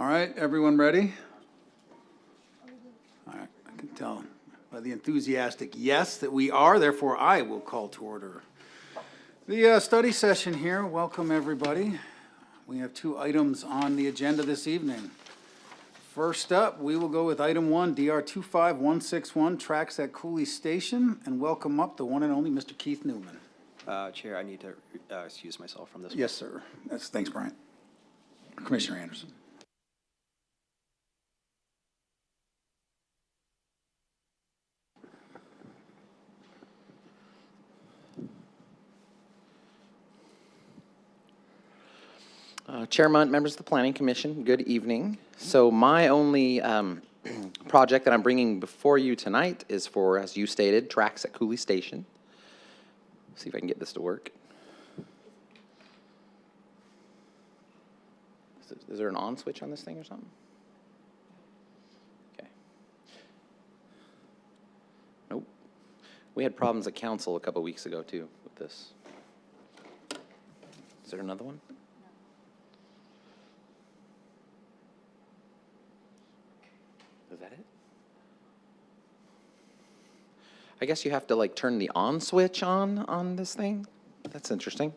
All right, everyone ready? All right, I can tell by the enthusiastic yes that we are, therefore I will call to order the study session here. Welcome, everybody. We have 2 items on the agenda this evening. First up, we will go with item 1, DR 25161, tracks at Cooley Station, and welcome up the one and only Mr. Keith Newman. Chair, I need to excuse myself from this. Yes, sir. Thanks, Brian. Commissioner Anderson. Chairman, members of the Planning Commission, good evening. So my only project that I'm bringing before you tonight is for, as you stated, tracks at Cooley Station. See if I can get this to work. Is there an on switch on this thing or something? Okay. Nope. We had problems at council a couple weeks ago too with this. Is there another one? Is that it? I guess you have to like turn the on switch on this thing. That's interesting.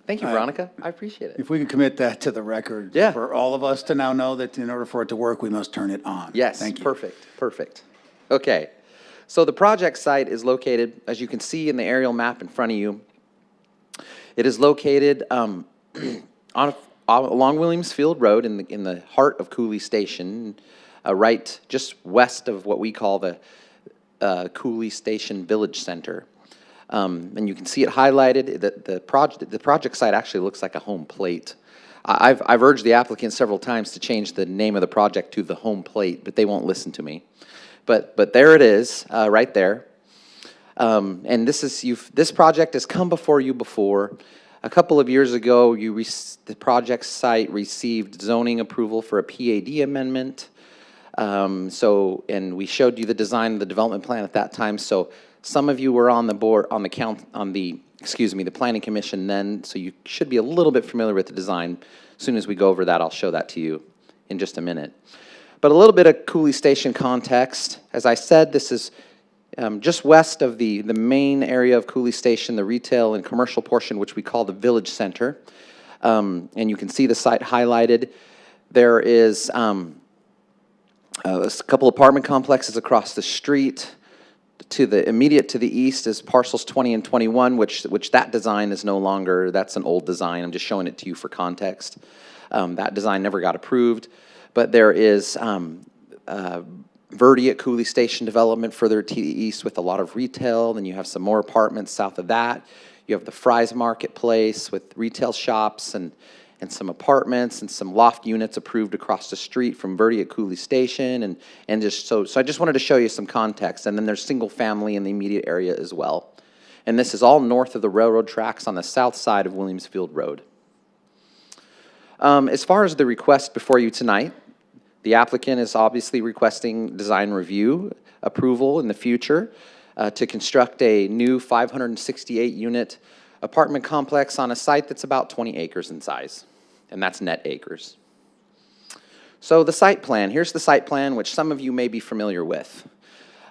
Thank you, Veronica. I appreciate it. If we could commit that to the record. Yeah. For all of us to now know that in order for it to work, we must turn it on. Yes, Thank you. perfect. Okay, so the project site is located, as you can see in the aerial map in front of you, it is located along Williams Field Road in the heart of Cooley Station, right just west of what we call the Cooley Station Village Center. And you can see it highlighted. The project site actually looks like a home plate. I've urged the applicant several times to change the name of the project to the home plate, but they won't listen to me. But there it is, right there. And this project has come before you before. A couple of years ago, the project site received zoning approval for a PAD amendment. And we showed you the design of the development plan at that time. So some of you were on the board, the Planning Commission then, so you should be a little bit familiar with the design. As soon as we go over that, I'll show that to you in just a minute. But a little bit of Cooley Station context. As I said, this is just west of the main area of Cooley Station, the retail and commercial portion, which we call the Village Center. And you can see the site highlighted. There is a couple apartment complexes across the street. Immediate to the east is parcels 20 and 21, which that design is no longer, that's an old design. I'm just showing it to you for context. That design never got approved. But there is Verde at Cooley Station development further to the east with a lot of retail. Then you have some more apartments south of that. You have the Fry's Marketplace with retail shops and some apartments and some loft units approved across the street from Verde at Cooley Station, and just so I just wanted to show you some context. And then there's single family in the immediate area as well. And this is all north of the railroad tracks on the south side of Williams Field Road. As far as the request before you tonight, the applicant is obviously requesting design review approval in the future to construct a new 568 unit apartment complex on a site that's about 20 acres in size, and that's net acres. So the site plan, here's the site plan, which some of you may be familiar with.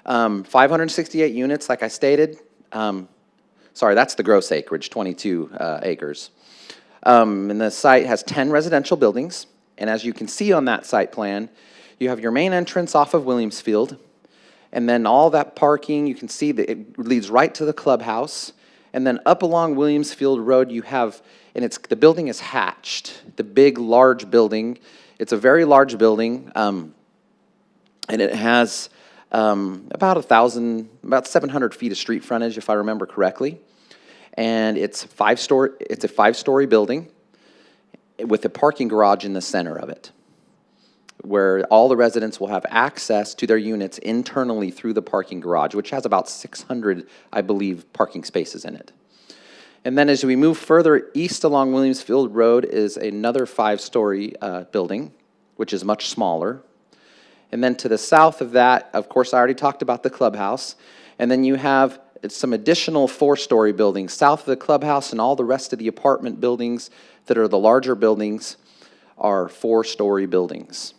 568 units, like I stated. Sorry, that's the gross acreage, 22 acres. And the site has 10 residential buildings, and as you can see on that site plan, you have your main entrance off of Williams Field, and then all that parking, you can see that it leads right to the clubhouse. And then up along Williams Field Road, you have, and the building is hatched, the big, large building. It's a very large building, and it has about 700 feet of street frontage, if I remember correctly. And it's a five-story building with a parking garage in the center of it, where all the residents will have access to their units internally through the parking garage, which has about 600, I believe, parking spaces in it. And then as we move further east along Williams Field Road is another 5-story building, which is much smaller. And then to the south of that, of course, I already talked about the clubhouse. And then you have some additional 4-story buildings south of the clubhouse, and all the rest of the apartment buildings that are the larger buildings are 4-story buildings.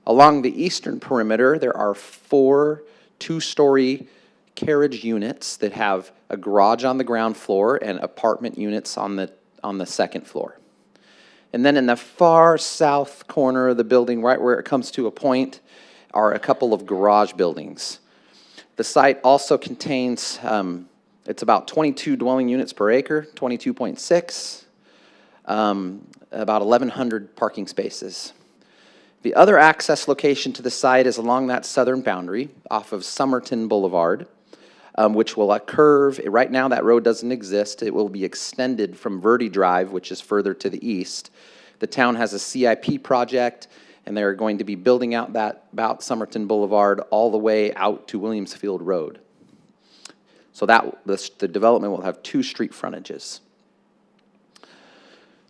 Along the eastern perimeter, there are 4 2-story carriage units that have a garage on the ground floor and apartment units on the second floor. And then in the far south corner of the building, right where it comes to a point, are a couple of garage buildings. The site also contains, it's about 22 dwelling units per acre, 22.6, about 1,100 parking spaces. The other access location to the site is along that southern boundary off of Somerton Boulevard, which will curve. Right now, that road doesn't exist. It will be extended from Verde Drive, which is further to the east. The town has a CIP project, and they're going to be building out that about Somerton Boulevard all the way out to Williamsfield Road. So the development will have 2 street frontages.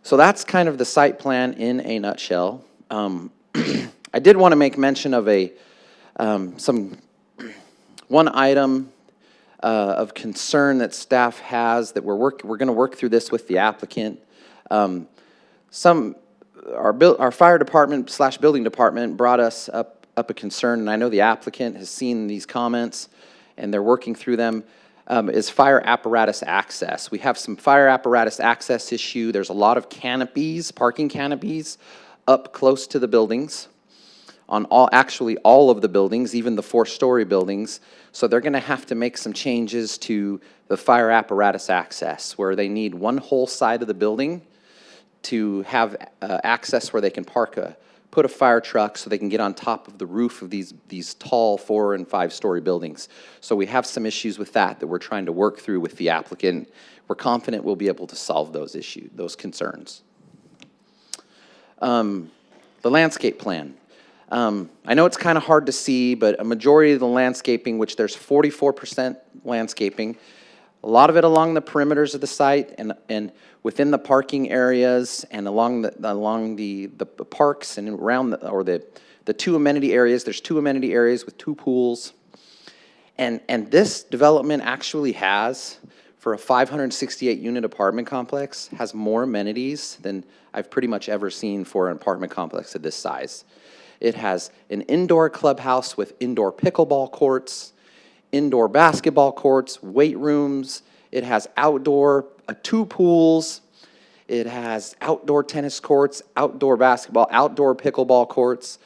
So that's kind of the site plan in a nutshell. I did want to make mention of one item of concern that staff has that we're going to work through this with the applicant. Our fire department / building department brought us up a concern, and I know the applicant has seen these comments and they're working through them. Is fire apparatus access. We have some fire apparatus access issue. There's a lot of canopies, parking canopies, up close to the buildings, on actually all of the buildings, even the 4-story buildings. So they're going to have to make some changes to the fire apparatus access, where they need one whole side of the building to have access where they can put a fire truck so they can get on top of the roof of these tall 4- and 5-story buildings. So we have some issues with that we're trying to work through with the applicant. We're confident we'll be able to solve those concerns. The landscape plan. I know it's kind of hard to see, but a majority of the landscaping, which there's 44% landscaping, a lot of it along the perimeters of the site and within the parking areas and along the parks and around the 2 amenity areas. There's 2 amenity areas with 2 pools. And this development actually has, for a 568-unit apartment complex, has more amenities than I've pretty much ever seen for an apartment complex of this size. It has an indoor clubhouse with indoor pickleball courts, indoor basketball courts, weight rooms. It has outdoor 2 pools. It has outdoor tennis courts, outdoor basketball, outdoor pickleball courts.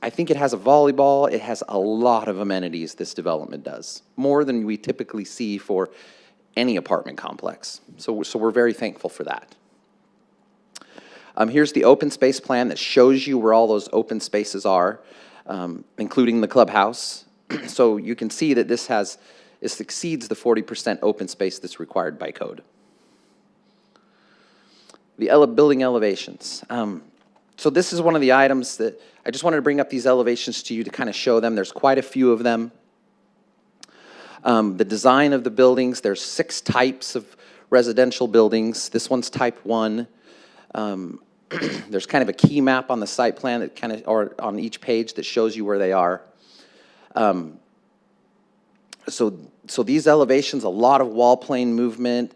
I think it has a volleyball. It has a lot of amenities, this development does, more than we typically see for any apartment complex. So we're very thankful for that. Here's the open space plan that shows you where all those open spaces are, including the clubhouse. So you can see that this exceeds the 40% open space that's required by code. The building elevations. So this is one of the items that I just wanted to bring up, these elevations to you to kind of show them. There's quite a few of them. The design of the buildings, there's 6 types of residential buildings. This one's type 1. There's kind of a key map on the site plan that or on each page that shows you where they are. So these elevations, a lot of wall plane movement,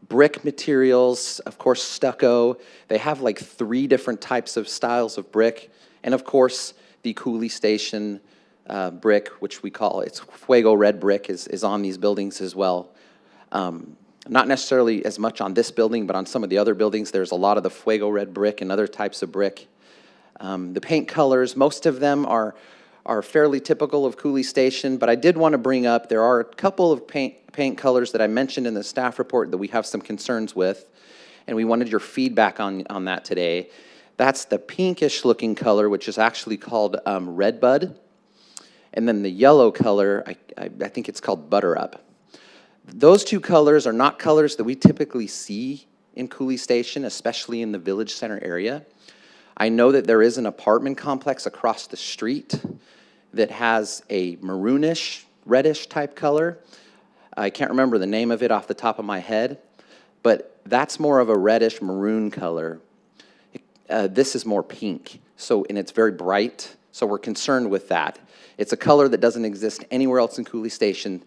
brick materials, of course stucco. They have like 3 different types of styles of brick, and of course the Cooley Station brick, which we call it's Fuego red brick, is on these buildings as well. Not necessarily as much on this building, but on some of the other buildings, there's a lot of the Fuego red brick and other types of brick. The paint colors, most of them are fairly typical of Cooley Station, but I did want to bring up, there are a couple of paint colors that I mentioned in the staff report that we have some concerns with, and we wanted your feedback on that today. That's the pinkish looking color, which is actually called Redbud, and then the yellow color, I think it's called Butter Up. Those 2 colors are not colors that we typically see in Cooley Station, especially in the Village Center area. I know that there is an apartment complex across the street that has a maroonish, reddish type color. I can't remember the name of it off the top of my head, but that's more of a reddish maroon color. This is more pink, and it's very bright, so we're concerned with that. It's a color that doesn't exist anywhere else in Cooley Station.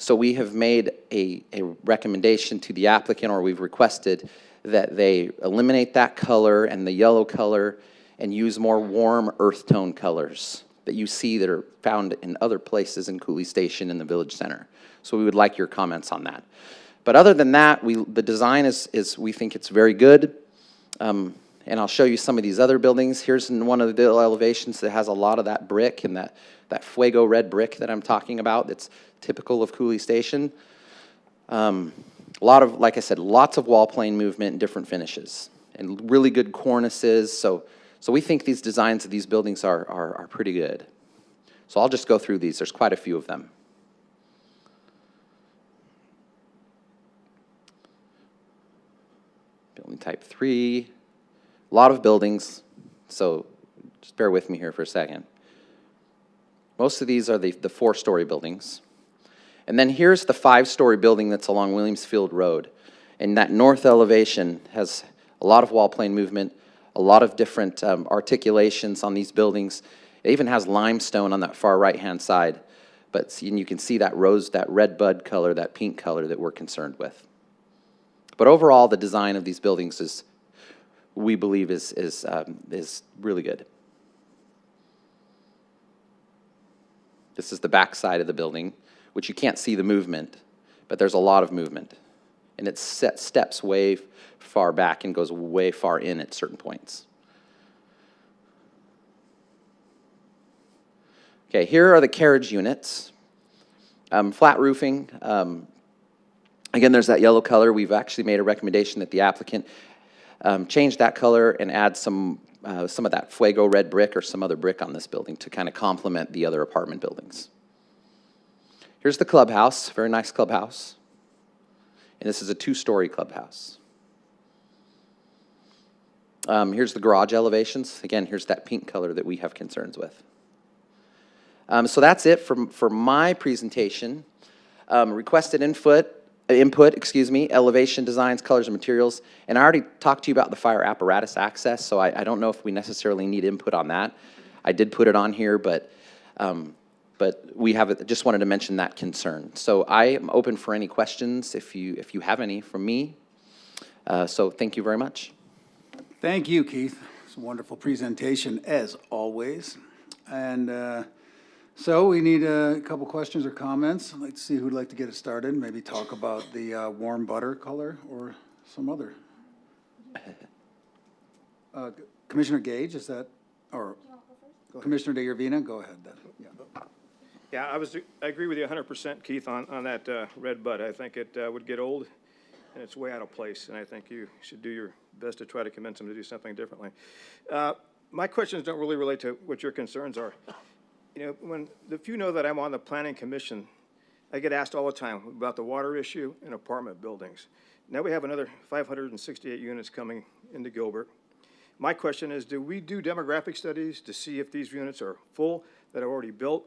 So we have made a recommendation to the applicant, or we've requested that they eliminate that color and the yellow color and use more warm earth tone colors that you see that are found in other places in Cooley Station in the Village Center. So we would like your comments on that. But other than that, the design we think it's very good. And I'll show you some of these other buildings. Here's one of the elevations that has a lot of that brick and that Fuego red brick that I'm talking about that's typical of Cooley Station. A lot of, like I said, lots of wall plane movement and different finishes and really good cornices. So we think these designs of these buildings are pretty good. So I'll just go through these. There's quite a few of them. Building type 3, a lot of buildings, so just bear with me here for a second. Most of these are the 4-story buildings. And then here's the 5-story building that's along Williamsfield Road. And that north elevation has a lot of wall plane movement, a lot of different articulations on these buildings. It even has limestone on that far right-hand side. And you can see that red bud color, that pink color that we're concerned with. But overall, the design of these buildings we believe is really good. This is the back side of the building, which you can't see the movement, but there's a lot of movement. And it steps way far back and goes way far in at certain points. Okay, here are the carriage units. Flat roofing. Again, there's that yellow color. We've actually made a recommendation that the applicant change that color and add some of that Fuego red brick or some other brick on this building to kind of complement the other apartment buildings. Here's the clubhouse, very nice clubhouse. And this is a 2-story clubhouse. Here's the garage elevations. Again, here's that pink color that we have concerns with. So that's it for my presentation. Requested input, elevation designs, colors, and materials. And I already talked to you about the fire apparatus access, so I don't know if we necessarily need input on that. I did put it on here, but we have just wanted to mention that concern. So I am open for any questions if you have any from me. So thank you very much. Thank you, Keith. It's a wonderful presentation, as always. And so we need a couple questions or comments. I'd like to see who'd like to get it started. Maybe talk about the warm butter color or some other. Commissioner Gage, is that, or Commissioner De Urbina? Go ahead then. Yeah. Yeah, I agree with you 100%, Keith, on that red bud. I think it would get old, and it's way out of place, and I think you should do your best to try to convince them to do something differently. My questions don't really relate to what your concerns are. You know, if you know that I'm on the Planning Commission, I get asked all the time about the water issue in apartment buildings. Now we have another 568 units coming into Gilbert. My question is, do we do demographic studies to see if these units are full, that are already built?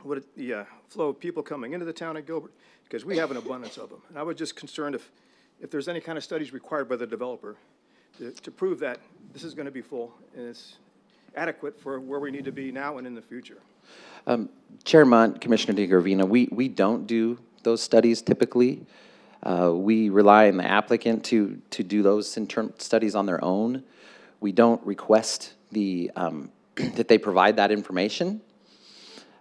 What the flow of people coming into the town of Gilbert? Because we have an abundance of them. And I was just concerned if there's any kind of studies required by the developer to prove that this is going to be full and it's adequate for where we need to be now and in the future. Chair Munt, Commissioner De Urbina, we don't do those studies typically. We rely on the applicant to do those internal studies on their own. We don't request that they provide that information.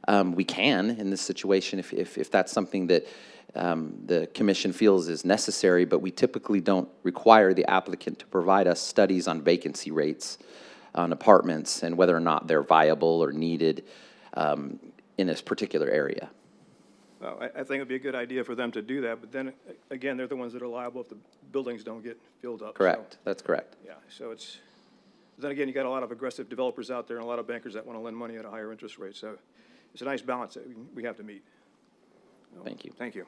We can in this situation if that's something that the commission feels is necessary, but we typically don't require the applicant to provide us studies on vacancy rates on apartments and whether or not they're viable or needed in this particular area. Well, I think it'd be a good idea for them to do that, but then, again, they're the ones that are liable if the buildings don't get filled up. Correct, So, that's correct. yeah, so then again, you got a lot of aggressive developers out there and a lot of bankers that want to lend money at a higher interest rate, so it's a nice balance that we have to meet. So, Thank you. Thank you.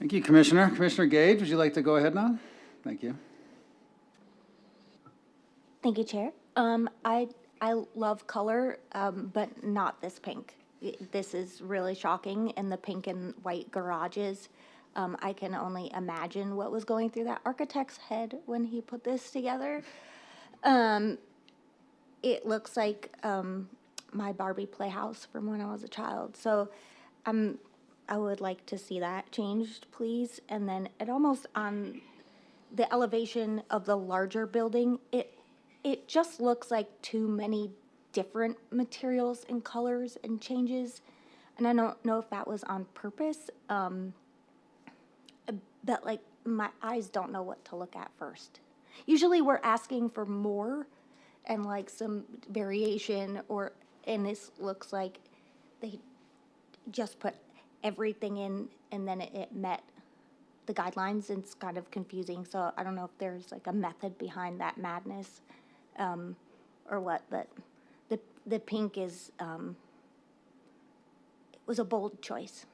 Thank you, Commissioner. Commissioner Gage, would you like to go ahead now? Thank you. Thank you, Chair. I love color, but not this pink. This is really shocking, and the pink and white garages. I can only imagine what was going through that architect's head when he put this together. It looks like my Barbie playhouse from when I was a child. So I would like to see that changed, please. And then it almost on the elevation of the larger building, it just looks like too many different materials and colors and changes. And I don't know if that was on purpose, but like my eyes don't know what to look at first. Usually we're asking for more and like some variation and this looks like they just put everything in and then it met the guidelines, and it's kind of confusing. So I don't know if there's like a method behind that madness, or what, but the pink is, it was a bold choice.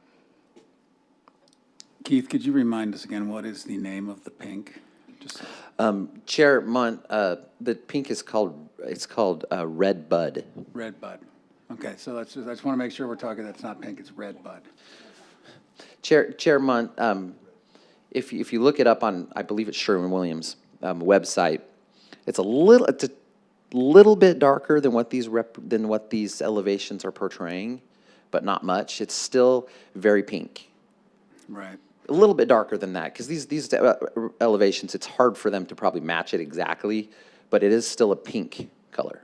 Keith, could you remind us again, what is the name of the pink? Just Chair Mont, the pink is called, Red Bud. Red Bud. Okay, so I just want to make sure we're talking, that's not pink, it's Red Bud. Chair Mont, if you look it up on, I believe it's Sherwin-Williams website, it's a little bit darker than what these elevations are portraying, but not much. It's still very pink. Right. A little bit darker than that, because these elevations, it's hard for them to probably match it exactly, but it is still a pink color.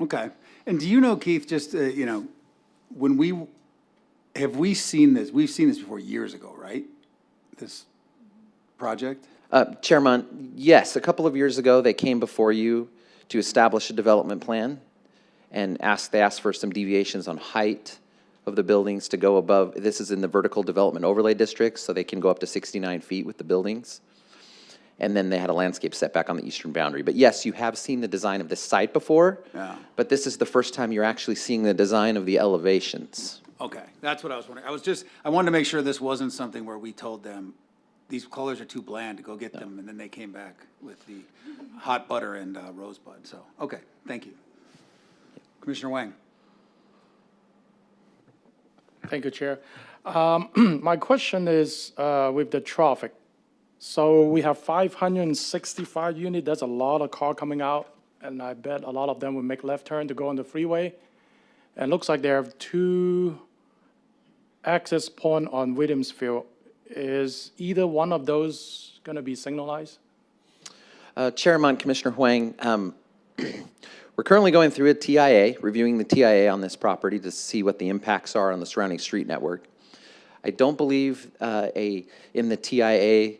Okay. And do you know, Keith, just, when have we seen this? We've seen this before years ago, right? This project? Chairman, yes, a couple of years ago, they came before you to establish a development plan and they asked for some deviations on height of the buildings to go above. This is in the vertical development overlay district, so they can go up to 69 feet with the buildings. And then they had a landscape setback on the eastern boundary. But yes, you have seen the design of this site before. Yeah. But this is the first time you're actually seeing the design of the elevations. Okay, that's what I was wondering. I wanted to make sure this wasn't something where we told them, these colors are too bland to go get them, and then they came back with the hot butter and rosebud. So, okay, thank you. Commissioner Wang. Thank you, Chair. My question is with the traffic. So we have 565 units. That's a lot of car coming out, and I bet a lot of them will make left turn to go on the freeway. And it looks like there are 2 access points on Williamsfield. Is either one of those going to be signalized? Chairman, Commissioner Huang, we're currently going through a TIA, reviewing the TIA on this property to see what the impacts are on the surrounding street network. I don't believe in the TIA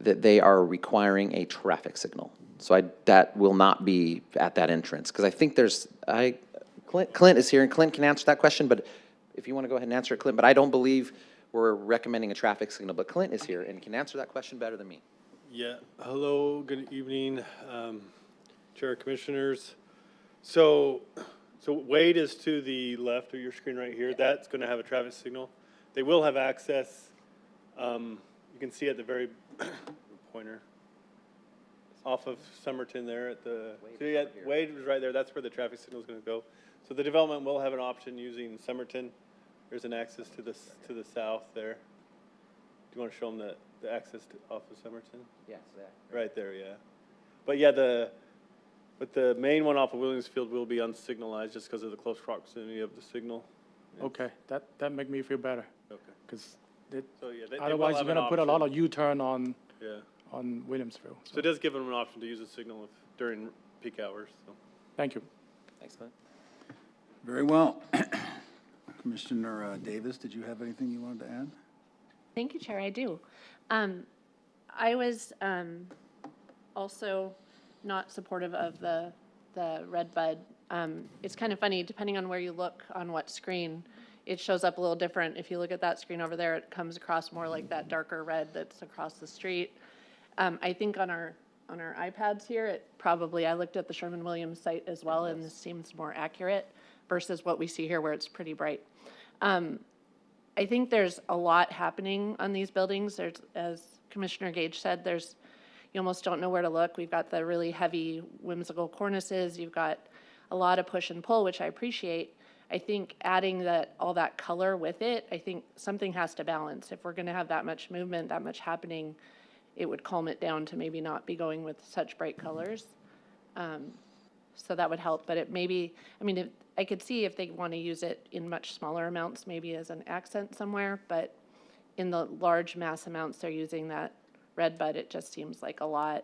that they are requiring a traffic signal. So that will not be at that entrance, because I think Clint is here, and Clint can answer that question, but if you want to go ahead and answer it, Clint, but I don't believe we're recommending a traffic signal, but Clint is here and can answer that question better than me. Yeah, hello, good evening, Chair, Commissioners. So Wade is to the left of your screen right here. That's going to have a traffic signal. They will have access. You can see at the very pointer off of Somerton there at the, so yeah, Wade was right there. That's where the traffic signal is going to go. So the development will have an option using Somerton. There's an access to the south there. Do you want to show them the access off of Somerton? Yes, Right there, yeah. But yeah, but the main one off of Williamsfield will be unsignalized just because of the close proximity of the signal. Okay, that make me feel better, Okay. because So yeah, they will otherwise have you're an going to put a lot option. of U-turn on Yeah. Williamsville. So it does give them an option to use a signal during peak hours, so. Thank you. Thanks, Clint. Very well. Commissioner Davis, did you have anything you wanted to add? Thank you, Chair, I do. I was also not supportive of the red bud. It's kind of funny, depending on where you look on what screen, it shows up a little different. If you look at that screen over there, it comes across more like that darker red that's across the street. I think on our iPads here, I looked at the Sherwin-Williams site as well, and this seems more accurate versus what we see here where it's pretty bright. I think there's a lot happening on these buildings. There's, as Commissioner Gage said, you almost don't know where to look. We've got the really heavy whimsical cornices. You've got a lot of push and pull, which I appreciate. I think adding all that color with it, I think something has to balance. If we're going to have that much movement, that much happening, it would calm it down to maybe not be going with such bright colors. So that would help. But I could see if they want to use it in much smaller amounts, maybe as an accent somewhere. But in the large mass amounts, they're using that red bud, it just seems like a lot.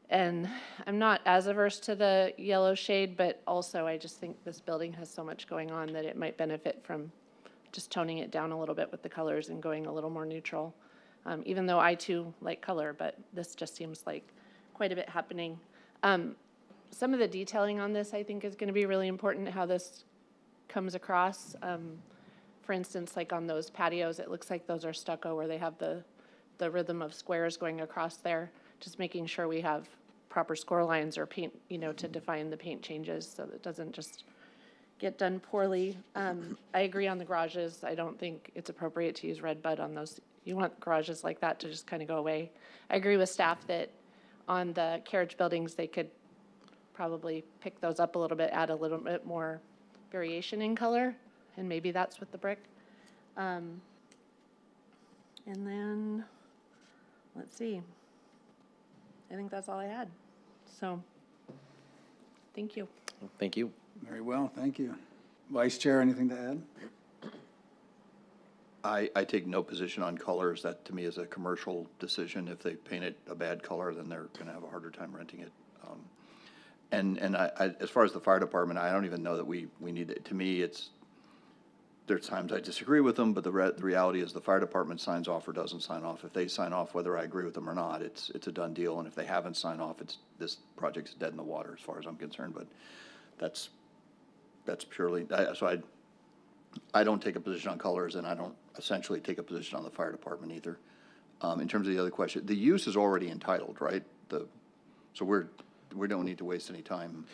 And I'm not as averse to the yellow shade, but also I just think this building has so much going on that it might benefit from just toning it down a little bit with the colors and going a little more neutral. Even though I too like color, but this just seems like quite a bit happening. Some of the detailing on this I think is going to be really important, how this comes across. For instance, like on those patios, it looks like those are stucco where they have the rhythm of squares going across there. Just making sure we have proper score lines or paint, you know, to define the paint changes so that it doesn't just get done poorly. I agree on the garages. I don't think it's appropriate to use red bud on those. You want garages like that to just kind of go away. I agree with staff that on the carriage buildings, they could probably pick those up a little bit, add a little bit more variation in color, and maybe that's with the brick. And then, let's see. I think that's all I had. So, thank you. Thank you. Very well, thank you. Vice Chair, anything to add? I take no position on colors. That, to me, is a commercial decision. If they paint it a bad color, then they're going to have a harder time renting it. And as far as the fire department, I don't even know that we need it. To me, there's times I disagree with them, but the reality is the fire department signs off or doesn't sign off. If they sign off, whether I agree with them or not, it's a done deal. And if they haven't signed off, this project's dead in the water as far as I'm concerned. But that's purely, so I don't take a position on colors, and I don't essentially take a position on the fire department either. In terms of the other question, the use is already entitled, right? So we don't need to waste any time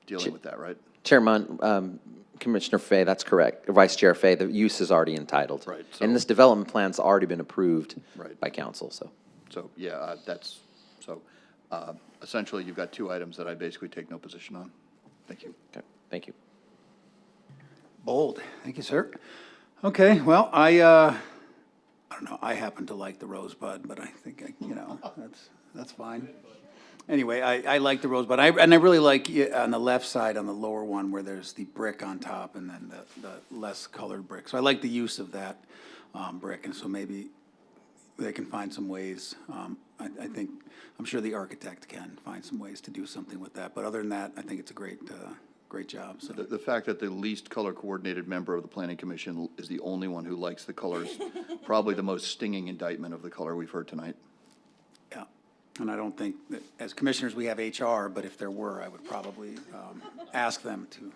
dealing with that, right? Chairman, Commissioner Fay, that's correct. Vice Chair Fay, the use is already entitled. Right, And so- this development plan's already been approved Right. by council, so. So, yeah, essentially, you've got two items that I basically take no position on. Thank you. Okay, thank you. Bold. Thank you, sir. Okay, well, I don't know, I happen to like the rosebud, but I think, that's fine. Anyway, I like the rosebud. And I really like on the left side, on the lower one, where there's the brick on top and then the less colored brick. So I like the use of that brick, and so maybe they can find some ways. I think, I'm sure the architect can find some ways to do something with that. But other than that, I think it's a great job, so. The fact that the least color-coordinated member of the planning commission is the only one who likes the colors, probably the most stinging indictment of the color we've heard tonight. Yeah, and I don't think that, as commissioners, we have HR, but if there were, I would probably ask them to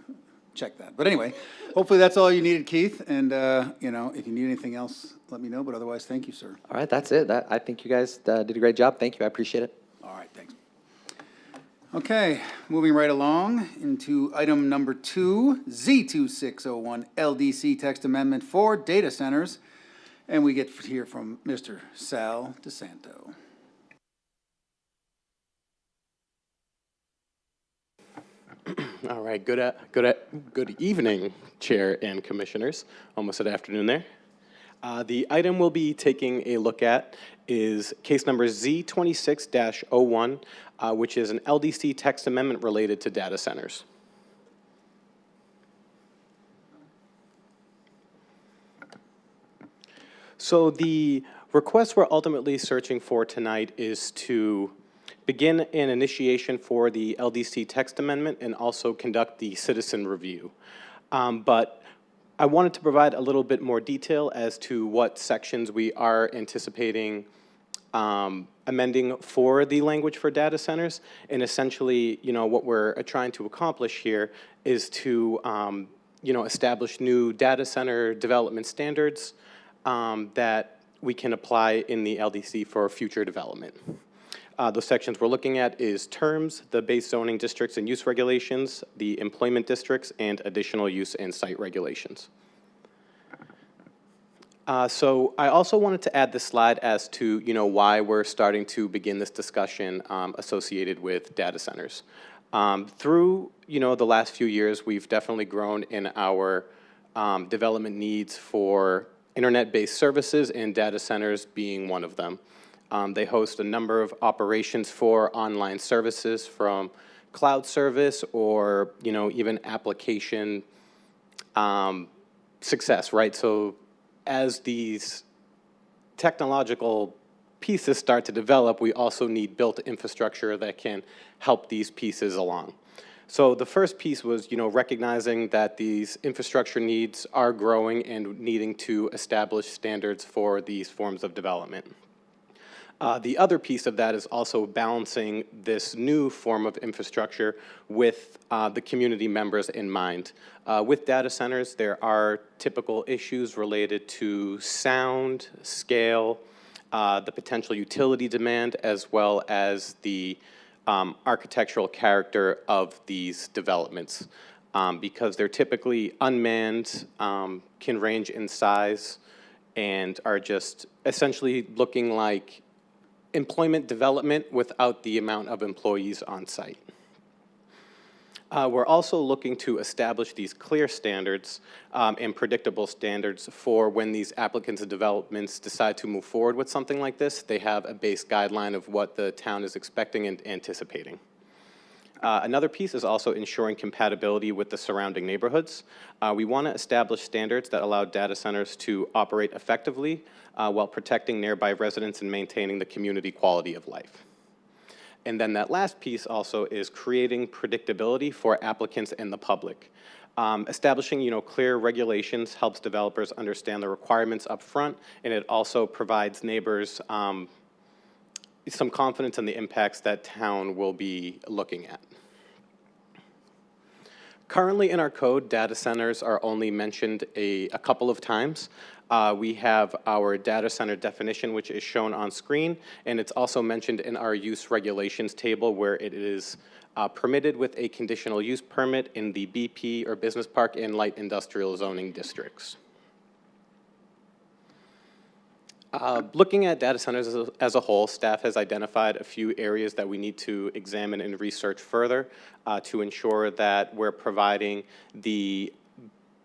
check that. But anyway, hopefully that's all you needed, Keith, and, if you need anything else, let me know, but otherwise, thank you, sir. All right, that's it. I think you guys did a great job. Thank you. I appreciate it. All right, thanks. Okay, moving right along into item number 2, Z2601 LDC text amendment for data centers. And we get to hear from Mr. Sal DeSanto. All right, good evening, Chair and Commissioners. Almost at afternoon there. The item we'll be taking a look at is case number Z26-01, which is an LDC text amendment related to data centers. So the request we're ultimately searching for tonight is to begin an initiation for the LDC text amendment and also conduct the citizen review. But I wanted to provide a little bit more detail as to what sections we are anticipating amending for the language for data centers. And essentially, what we're trying to accomplish here is to, establish new data center development standards that we can apply in the LDC for future development. Those sections we're looking at is terms, the base zoning districts and use regulations, the employment districts, and additional use and site regulations. So I also wanted to add this slide as to, why we're starting to begin this discussion associated with data centers. Through, the last few years, we've definitely grown in our development needs for internet-based services, and data centers being one of them. They host a number of operations for online services, from cloud service or, even application success, right? So as these technological pieces start to develop, we also need built infrastructure that can help these pieces along. So the first piece was, recognizing that these infrastructure needs are growing and needing to establish standards for these forms of development. The other piece of that is also balancing this new form of infrastructure with the community members in mind. With data centers, there are typical issues related to sound, scale, the potential utility demand, as well as the architectural character of these developments. Because they're typically unmanned, can range in size, and are just essentially looking like employment development without the amount of employees on site. We're also looking to establish these clear standards and predictable standards for when these applicants and developments decide to move forward with something like this. They have a base guideline of what the town is expecting and anticipating. Another piece is also ensuring compatibility with the surrounding neighborhoods. We want to establish standards that allow data centers to operate effectively while protecting nearby residents and maintaining the community quality of life. And then that last piece also is creating predictability for applicants and the public. Establishing, clear regulations helps developers understand the requirements up front, and it also provides neighbors some confidence in the impacts that town will be looking at. Currently in our code, data centers are only mentioned a couple of times. We have our data center definition, which is shown on screen, and it's also mentioned in our use regulations table, where it is permitted with a conditional use permit in the BP or business park and light industrial zoning districts. Looking at data centers as a whole, staff has identified a few areas that we need to examine and research further to ensure that we're providing the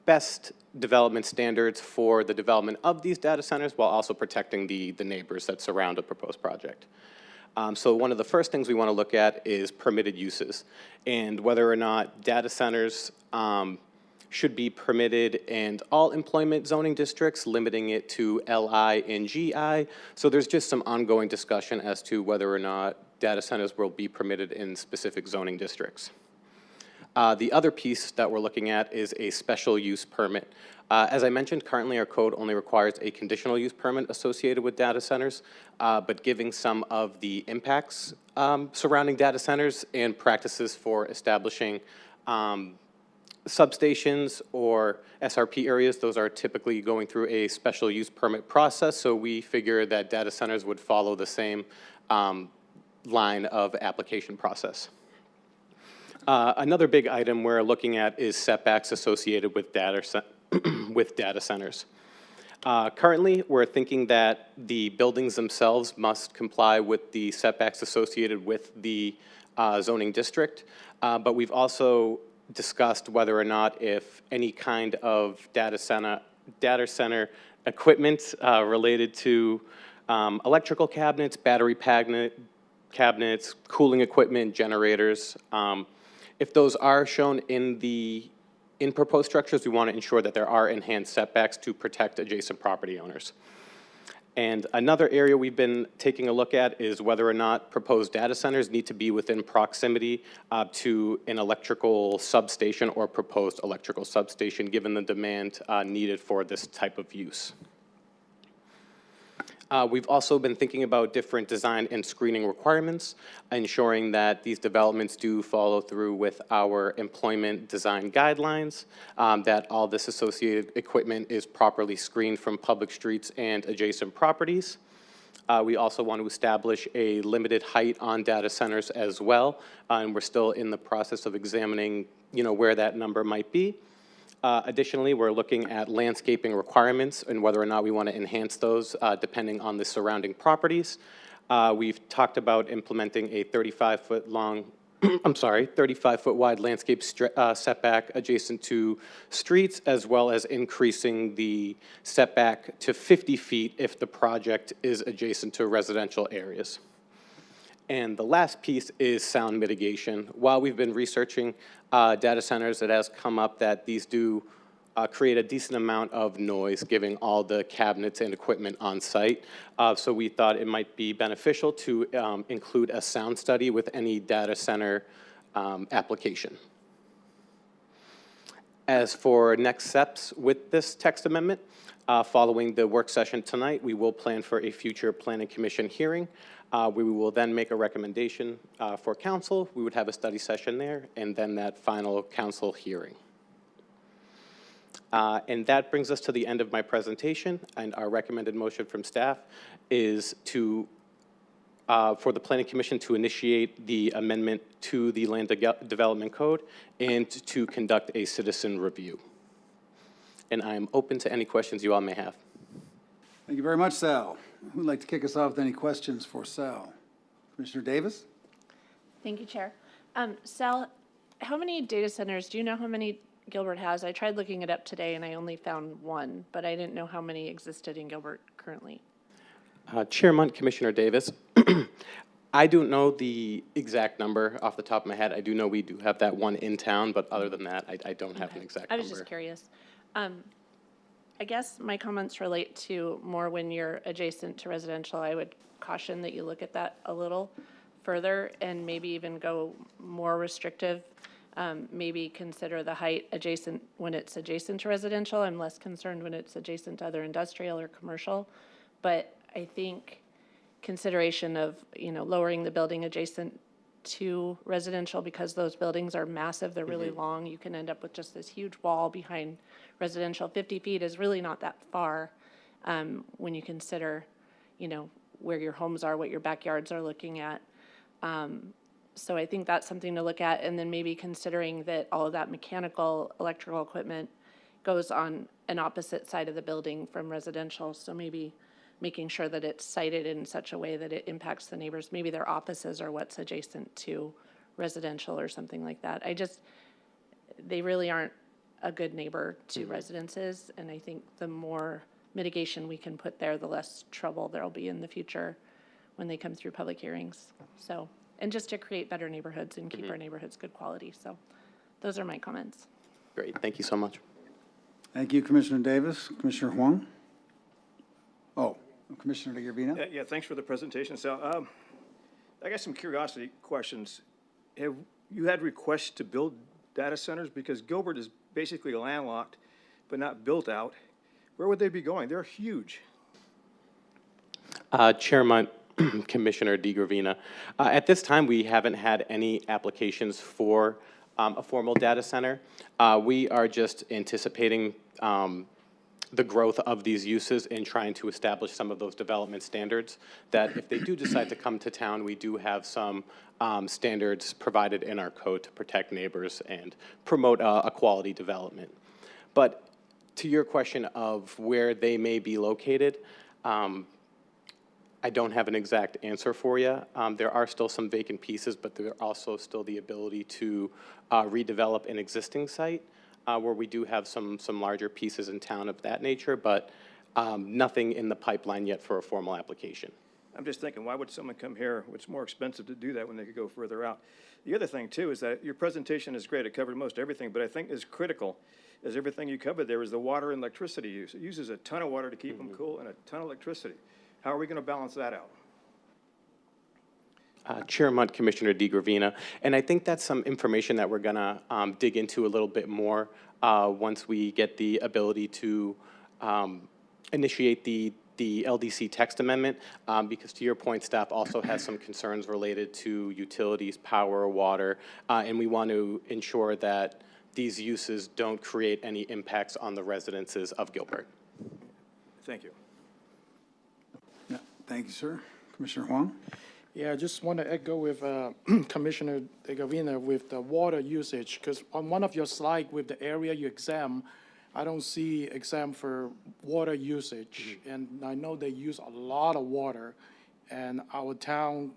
best development standards for the development of these data centers while also protecting the neighbors that surround a proposed project. So one of the first things we want to look at is permitted uses and whether or not data centers should be permitted in all employment zoning districts, limiting it to LI and GI. So there's just some ongoing discussion as to whether or not data centers will be permitted in specific zoning districts. The other piece that we're looking at is a special use permit. As I mentioned, currently our code only requires a conditional use permit associated with data centers, but giving some of the impacts surrounding data centers and practices for establishing substations or SRP areas, those are typically going through a special use permit process, so we figure that data centers would follow the same line of application process. Another big item we're looking at is setbacks associated with data centers. Currently, we're thinking that the buildings themselves must comply with the setbacks associated with the zoning district, but we've also discussed whether or not if any kind of data center equipment related to electrical cabinets, battery cabinets, cooling equipment, generators, if those are shown in proposed structures, we want to ensure that there are enhanced setbacks to protect adjacent property owners. And another area we've been taking a look at is whether or not proposed data centers need to be within proximity to an electrical substation or proposed electrical substation, given the demand needed for this type of use. We've also been thinking about different design and screening requirements, ensuring that these developments do follow through with our employment design guidelines, that all this associated equipment is properly screened from public streets and adjacent properties. We also want to establish a limited height on data centers as well, and we're still in the process of examining, where that number might be. Additionally, we're looking at landscaping requirements and whether or not we want to enhance those depending on the surrounding properties. We've talked about implementing a 35-foot long, 35-foot wide landscape setback adjacent to streets, as well as increasing the setback to 50 feet if the project is adjacent to residential areas. And the last piece is sound mitigation. While we've been researching data centers, it has come up that these do create a decent amount of noise, giving all the cabinets and equipment on site. So we thought it might be beneficial to include a sound study with any data center application. As for next steps with this text amendment, following the work session tonight, we will plan for a future Planning Commission hearing. We will then make a recommendation for council. We would have a study session there, and then that final council hearing. And that brings us to the end of my presentation, and our recommended motion from staff is to, for the Planning Commission to initiate the amendment to the Land Development Code and to conduct a citizen review. And I am open to any questions you all may have. Thank you very much, Sal. Who'd like to kick us off with any questions for Sal? Commissioner Davis? Thank you, Chair. Sal, how many data centers, do you know how many Gilbert has? I tried looking it up today and I only found one, but I didn't know how many existed in Gilbert currently. Chair Munt, Commissioner Davis, I don't know the exact number off the top of my head. I do know we do have that one in town, but other than that, I don't have an exact I number. was just curious. I guess my comments relate to more when you're adjacent to residential. I would caution that you look at that a little further and maybe even go more restrictive. Maybe consider the height adjacent when it's adjacent to residential. I'm less concerned when it's adjacent to other industrial or commercial. But I think consideration of, lowering the building adjacent to residential, because those buildings are massive, they're really long, you can end up with just this huge wall behind residential. 50 feet is really not that far when you consider, where your homes are, what your backyards are looking at. So I think that's something to look at, and then maybe considering that all of that mechanical, electrical equipment goes on an opposite side of the building from residential, so maybe making sure that it's sited in such a way that it impacts the neighbors. Maybe their offices are what's adjacent to residential or something like that. They really aren't a good neighbor to residences, and I think the more mitigation we can put there, the less trouble there'll be in the future when they come through public hearings. So, and just to create better neighborhoods and keep our neighborhoods good quality. So those are my comments. Great, thank you so much. Thank you, Commissioner Davis. Commissioner Huang? Oh, Commissioner DeGravina? Yeah, thanks for the presentation, Sal. I got some curiosity questions. Have you had requests to build data centers? Because Gilbert is basically landlocked, but not built out. Where would they be going? They're huge. Chair Munt, Commissioner DeGravina, at this time, we haven't had any applications for a formal data center. We are just anticipating the growth of these uses and trying to establish some of those development standards that if they do decide to come to town, we do have some standards provided in our code to protect neighbors and promote a quality development. But to your question of where they may be located, I don't have an exact answer for you. There are still some vacant pieces, but there are also still the ability to redevelop an existing site where we do have some larger pieces in town of that nature, but nothing in the pipeline yet for a formal application. I'm just thinking, why would someone come here? It's more expensive to do that when they could go further out. The other thing, too, is that your presentation is great. It covered most everything, but I think is critical is everything you covered there is the water and electricity use. It uses a ton of water to keep them cool and a ton of electricity. How are we going to balance that out? Chair Munt, Commissioner DeGravina, and I think that's some information that we're going to dig into a little bit more once we get the ability to initiate the LDC text amendment, because to your point, staff also has some concerns related to utilities, power, water, and we want to ensure that these uses don't create any impacts on the residences of Gilbert. Thank you. Yeah, thank you, sir. Commissioner Huang? Yeah, I just want to echo with Commissioner DeGravina with the water usage, because on one of your slides with the area you examine, I don't see exam for water usage. And I know they use a lot of water, and our town,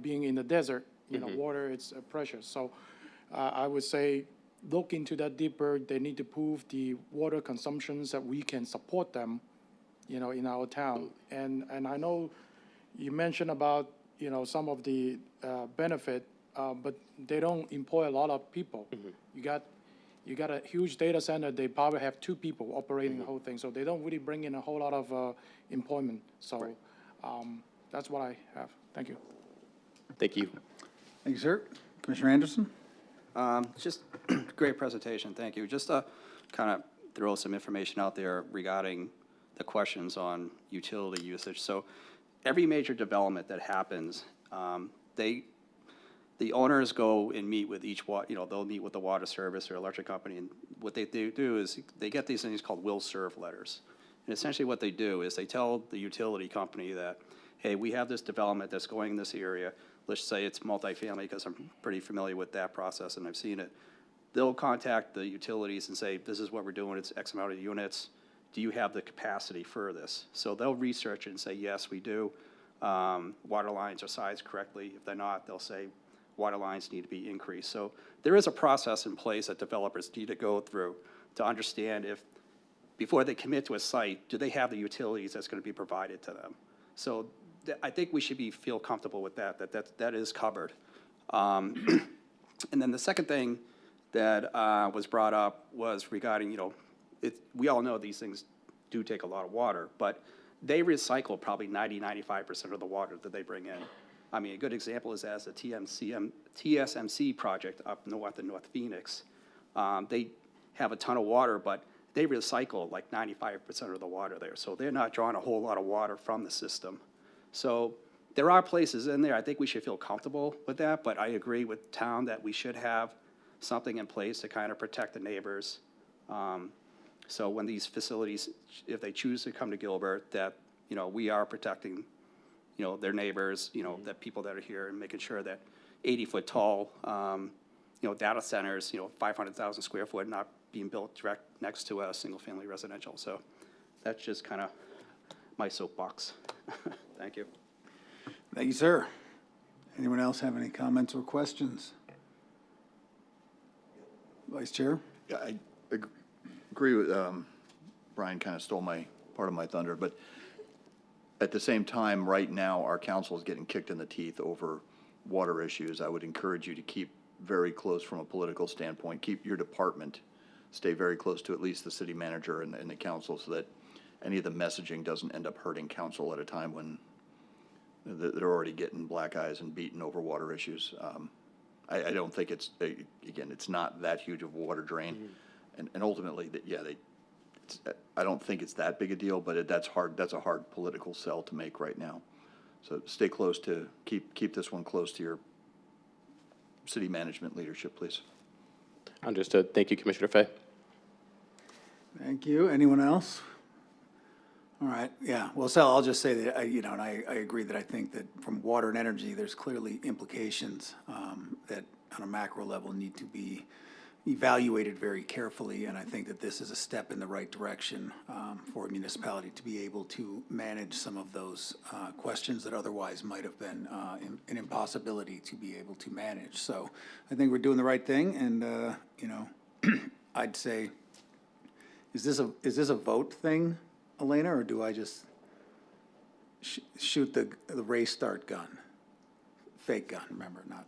being in the desert, water is precious. So I would say look into that deeper. They need to prove the water consumptions that we can support them, in our town. And I know you mentioned about, some of the benefit, but they don't employ a lot of people. You got you got a huge data center, they probably have 2 people operating the whole thing, so they don't really bring in a whole lot of employment. So that's what I have. Thank you. Thank you. Thank you, sir. Commissioner Anderson? Just great presentation, thank you. Just to kind of throw some information out there regarding the questions on utility usage. So every major development that happens, the owners go and meet with they'll meet with the water service or electric company, and what they do is they get these things called will serve letters. And essentially what they do is they tell the utility company that, hey, we have this development that's going in this area. Let's say it's multifamily, because I'm pretty familiar with that process and I've seen it. They'll contact the utilities and say, this is what we're doing, it's X amount of units. Do you have the capacity for this? So they'll research it and say, yes, we do. Water lines are sized correctly. If they're not, they'll say water lines need to be increased. So there is a process in place that developers need to go through to understand if, before they commit to a site, do they have the utilities that's going to be provided to them? So I think we should feel comfortable with that is covered. And then the second thing that was brought up was regarding, we all know these things do take a lot of water, but they recycle probably 95% of the water that they bring in. I mean, a good example is as the TSMC project up north in North Phoenix. They have a ton of water, but they recycle like 95% of the water there. So they're not drawing a whole lot of water from the system. So there are places in there, I think we should feel comfortable with that, but I agree with town that we should have something in place to kind of protect the neighbors. So when these facilities, if they choose to come to Gilbert, that, we are protecting, their neighbors, the people that are here, and making sure that 80-foot tall, data centers, 500,000 square foot, not being built direct next to a single-family residential. So that's just kind of my soapbox. Thank you. Thank you, sir. Anyone else have any comments or questions? Vice Chair? Yeah, I agree with, Brian kind of stole part of my thunder, but at the same time, right now, our council is getting kicked in the teeth over water issues. I would encourage you to keep very close from a political standpoint. Keep your department, stay very close to at least the city manager and the council, so that any of the messaging doesn't end up hurting council at a time when they're already getting black eyes and beaten over water issues. I don't think it's, again, it's not that huge of a water drain. And ultimately, I don't think it's that big a deal, but that's a hard political sell to make right now. So stay close to, keep this one close to your city management leadership, please. Understood. Thank you, Commissioner Fay. Thank you. Anyone else? All right, yeah. Well, Sal, I'll just say that, and I agree that I think that from water and energy, there's clearly implications that on a macro level need to be evaluated very carefully, and I think that this is a step in the right direction for a municipality to be able to manage some of those questions that otherwise might have been an impossibility to be able to manage. So I think we're doing the right thing, and I'd say, is this a vote thing, Elena, or do I just shoot the race start gun? Fake gun, remember, not.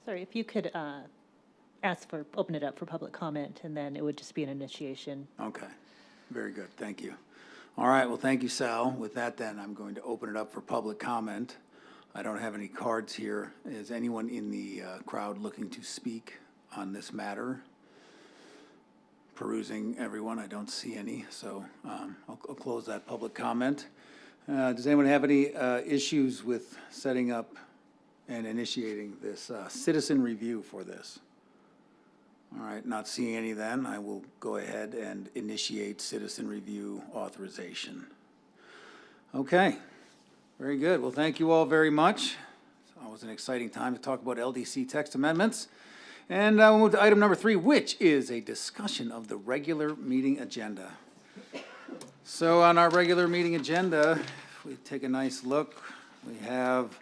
Sorry, if you could open it up for public comment, and then it would just be an initiation. Okay, very good, thank you. All right, well, thank you, Sal. With that, then, I'm going to open it up for public comment. I don't have any cards here. Is anyone in the crowd looking to speak on this matter? Perusing everyone, I don't see any, so I'll close that public comment. Does anyone have any issues with setting up and initiating this citizen review for this? All right, not seeing any then, I will go ahead and initiate citizen review authorization. Okay, very good. Well, thank you all very much. It's always an exciting time to talk about LDC text amendments. And we'll move to item number 3, which is a discussion of the regular meeting agenda. So on our regular meeting agenda, if we take a nice look, we have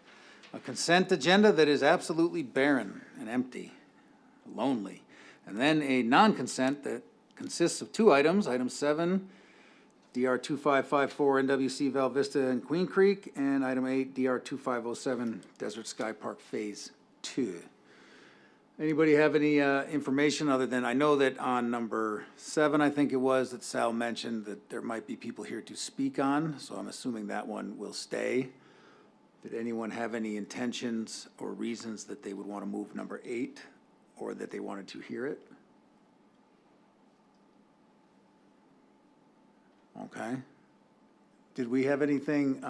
a consent agenda that is absolutely barren and empty, lonely. And then a non-consent that consists of 2 items. Item 7, DR 2554 NWC Val Vista and Queen Creek, and item 8, DR 2507 Desert Sky Park Phase 2. Anybody have any information other than, I know that on number 7, I think it was, that Sal mentioned that there might be people here to speak on, so I'm assuming that one will stay. Did anyone have any intentions or reasons that they would want to move number 8, or that they wanted to hear it? Okay. Did we have anything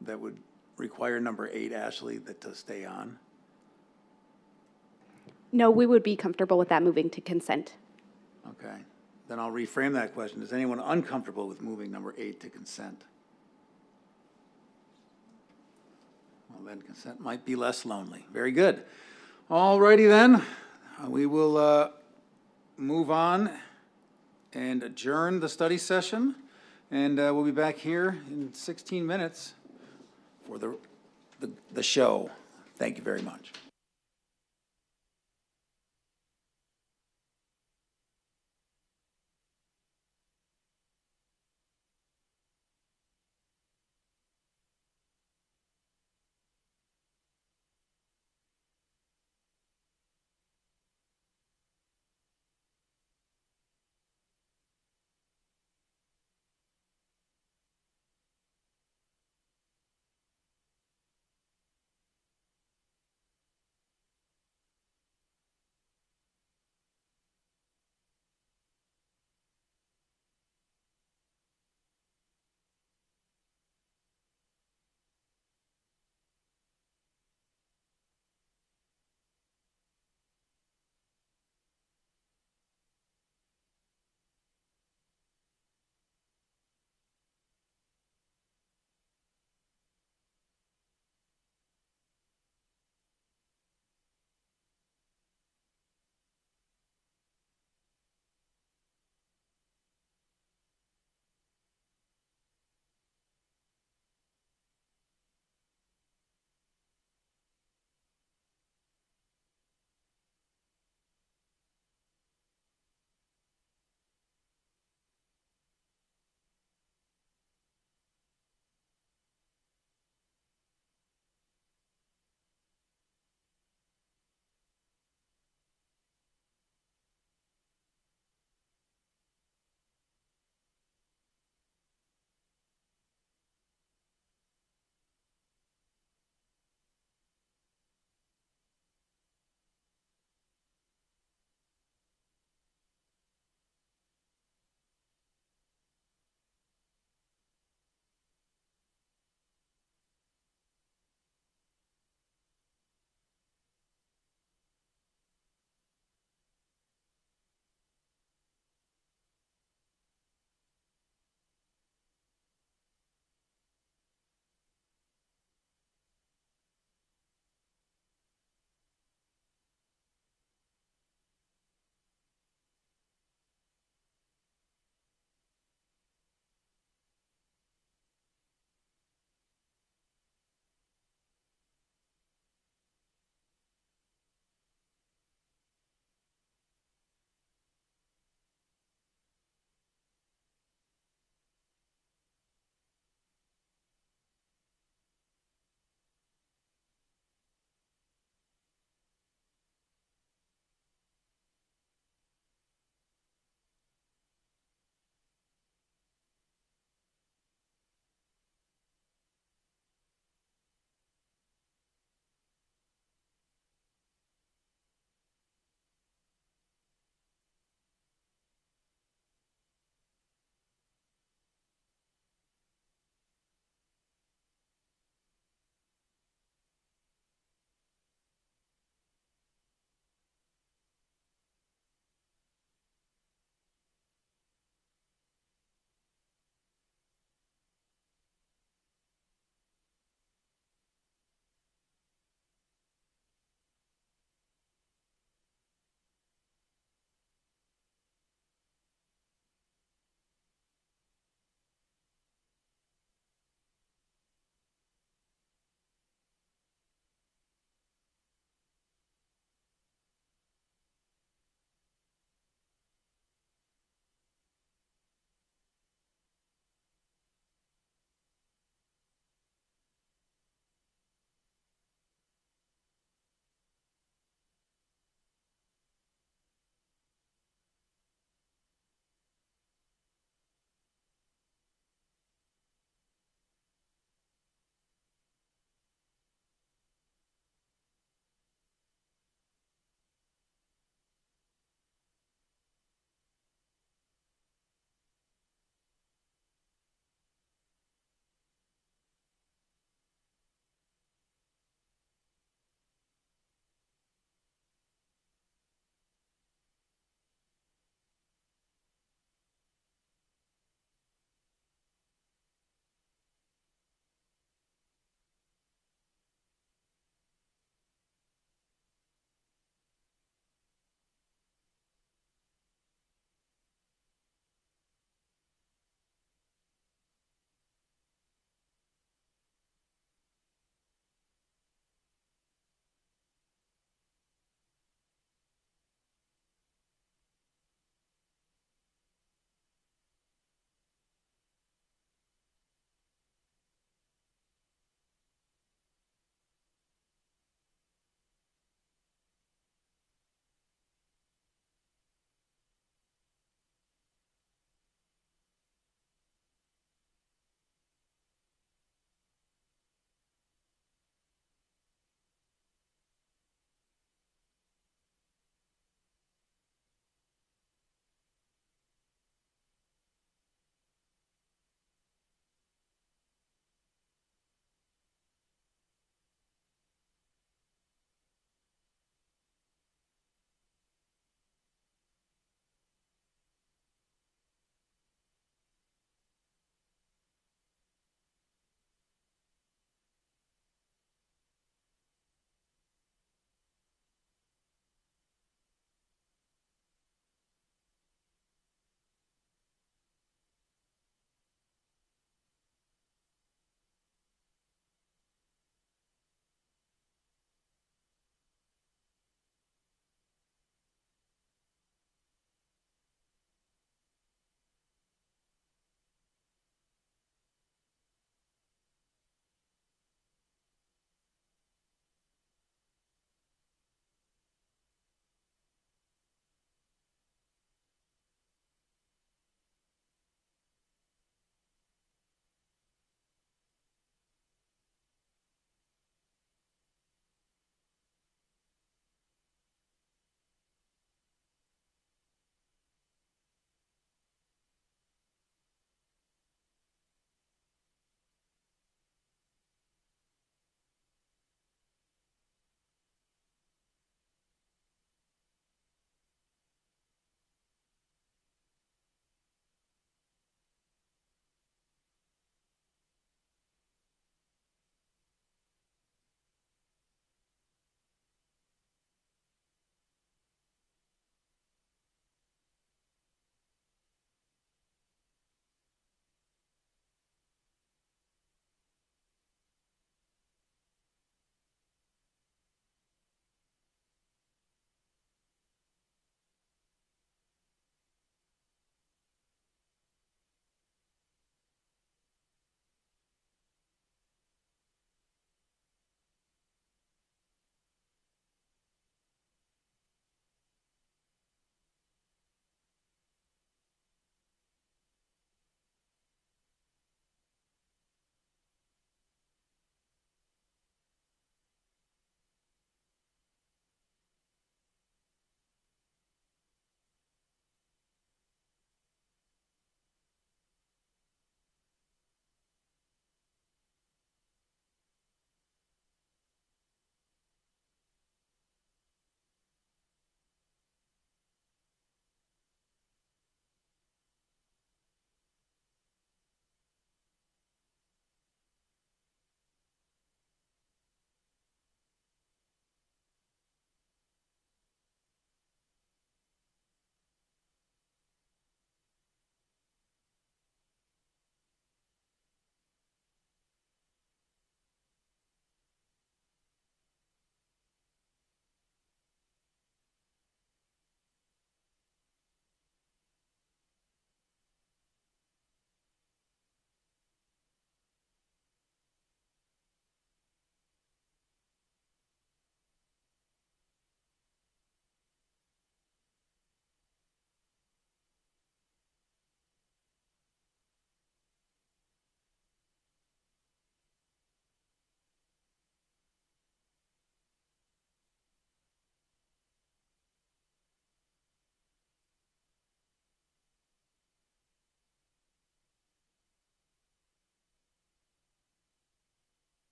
that would require number 8, Ashley, that to stay on? No, we would be comfortable with that moving to consent. Okay, then I'll reframe that question. Is anyone uncomfortable with moving number 8 to consent? Well, then consent might be less lonely. Very good. All righty then, we will move on and adjourn the study session, and we'll be back here in 16 minutes for the show. Thank you very much.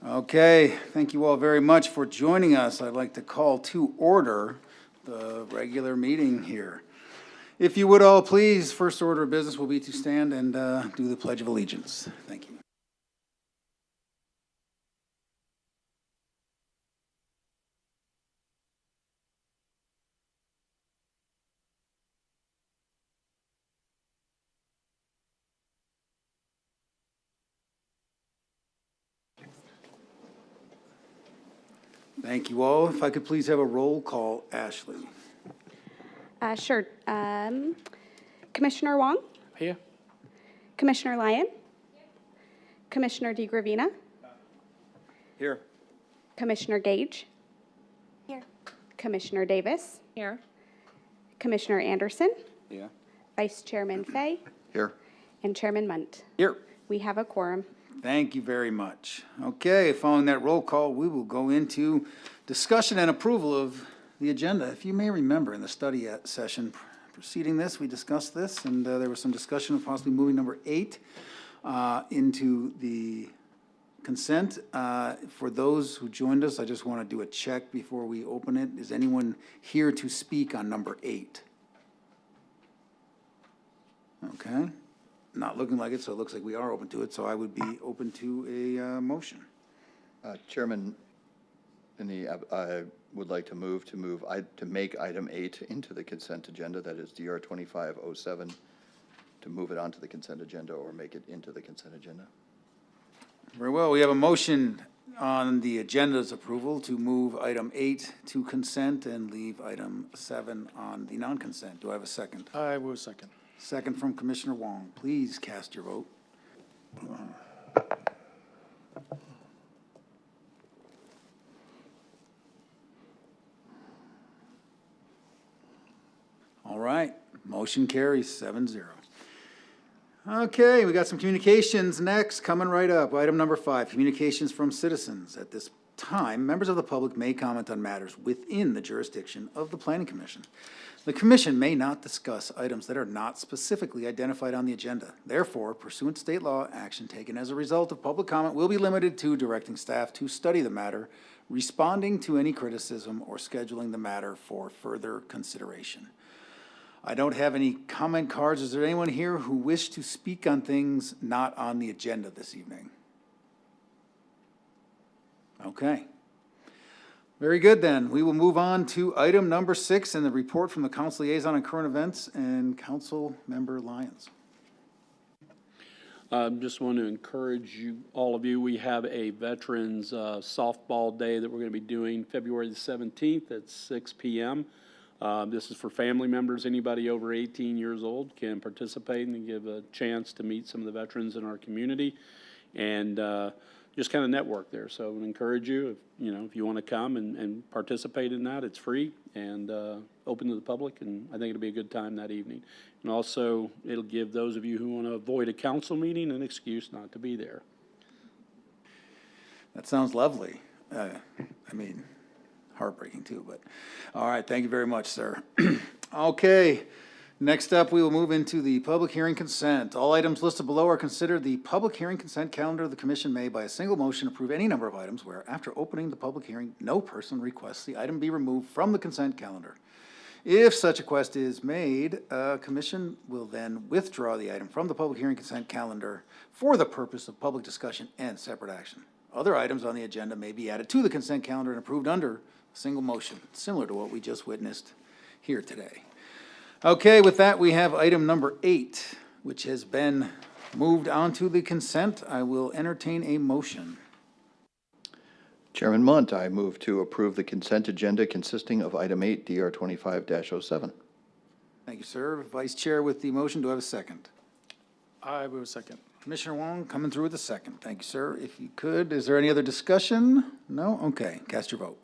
Okay, thank you all very much for joining us. I'd like to call to order the regular meeting here. If you would all please, first order of business will be to stand and do the Pledge of Allegiance. Thank you. Thank you all. If I could please have a roll call, Ashley. Sure. Commissioner Wong? Here? Commissioner Lyon? Commissioner DeGravina? Here. Commissioner Gage? Here. Commissioner Davis? Here. Commissioner Anderson? Yeah. Vice Chairman Fay? Here. And Chairman Munt. Here. We have a quorum. Thank you very much. Okay, following that roll call, we will go into discussion and approval of the agenda. If you may remember, in the study session preceding this, we discussed this, and there was some discussion of possibly moving number 8 into the consent. For those who joined us, I just want to do a check before we open it. Is anyone here to speak on number 8? Okay. Not looking like it, so it looks like we are open to it, so I would be open to a motion. Chairman, I would like to move to make item 8 into the consent agenda, that is DR 2507, to move it onto the consent agenda or make it into the consent agenda. Very well, we have a motion on the agenda's approval to move item 8 to consent and leave item 7 on the non-consent. Do I have a second? I will second. Second from Commissioner Wong. Please cast your vote. All right, motion carries 7-0. Okay, we got some communications next, coming right up. Item number 5, communications from citizens. At this time, members of the public may comment on matters within the jurisdiction of the Planning Commission. The commission may not discuss items that are not specifically identified on the agenda. Therefore, pursuant to state law, action taken as a result of public comment will be limited to directing staff to study the matter, responding to any criticism, or scheduling the matter for further consideration. I don't have any comment cards. Is there anyone here who wish to speak on things not on the agenda this evening? Okay. Very good, then. We will move on to item number 6 and the report from the Council Liaison on Current Events and Council Member Lyons. Just want to encourage you, all of you, we have a Veterans Softball Day that we're going to be doing February the 17th at 6 p.m. This is for family members. Anybody over 18 years old can participate and give a chance to meet some of the veterans in our community and just kind of network there. So I would encourage you, if you want to come and participate in that, it's free and open to the public, and I think it'll be a good time that evening. And also, it'll give those of you who want to avoid a council meeting an excuse not to be there. That sounds lovely. Heartbreaking too, but all right, thank you very much, sir. Okay, next up, we will move into the public hearing consent. All items listed below are considered the public hearing consent calendar. The commission may, by a single motion, approve any number of items where, after opening the public hearing, no person requests the item be removed from the consent calendar. If such a request is made, commission will then withdraw the item from the public hearing consent calendar for the purpose of public discussion and separate action. Other items on the agenda may be added to the consent calendar and approved under a single motion, similar to what we just witnessed here today. Okay, with that, we have item number 8, which has been moved onto the consent. I will entertain a motion. Chairman Munt, I move to approve the consent agenda consisting of item 8, DR 25-07. Thank you, sir. Vice Chair with the motion, do I have a second? I will second. Commissioner Wong coming through with a second. Thank you, sir. If you could, is there any other discussion? No? Okay, cast your vote.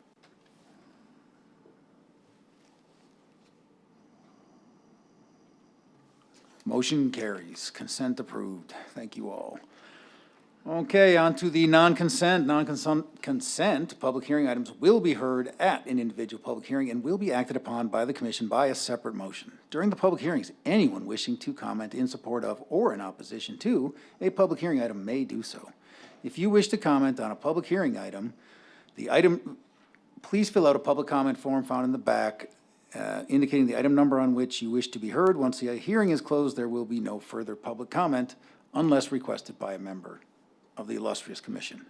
Motion carries. Consent approved. Thank you all. Okay, on to the non-consent. Non-consent public hearing items will be heard at an individual public hearing and will be acted upon by the commission by a separate motion. During the public hearings, anyone wishing to comment in support of or in opposition to a public hearing item may do so. If you wish to comment on a public hearing item, please fill out a public comment form found in the back indicating the item number on which you wish to be heard. Once the hearing is closed, there will be no further public comment unless requested by a member of the illustrious commission.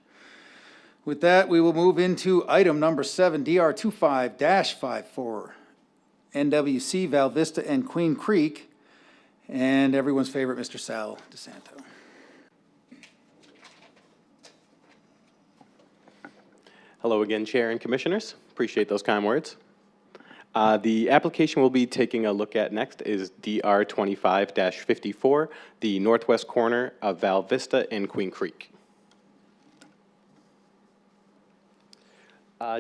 With that, we will move into item number 7, DR 25-54, NWC Val Vista and Queen Creek, and everyone's favorite, Mr. Sal DeSanto. Hello again, Chair and Commissioners. Appreciate those kind words. The application we'll be taking a look at next is DR 25-54, the northwest corner of Val Vista and Queen Creek.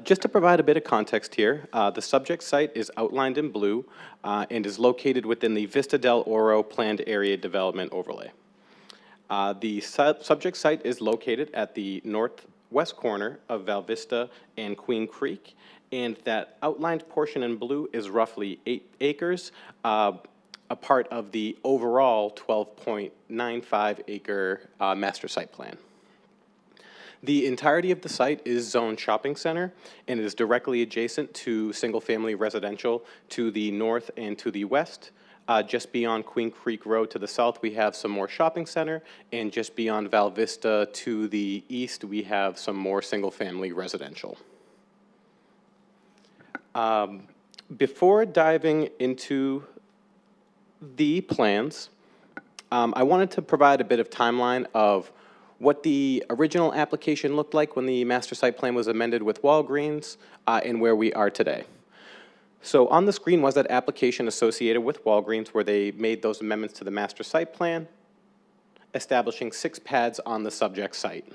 Just to provide a bit of context here, the subject site is outlined in blue and is located within the Vista del Oro Planned Area Development Overlay. The subject site is located at the northwest corner of Val Vista and Queen Creek, and that outlined portion in blue is roughly 8 acres, a part of the overall 12.95 acre master site plan. The entirety of the site is zoned shopping center and is directly adjacent to single-family residential to the north and to the west. Just beyond Queen Creek Road to the south, we have some more shopping center, and just beyond Val Vista to the east, we have some more single-family residential. Before diving into the plans, I wanted to provide a bit of timeline of what the original application looked like when the master site plan was amended with Walgreens, and where we are today. So on the screen was that application associated with Walgreens where they made those amendments to the master site plan, establishing 6 pads on the subject site.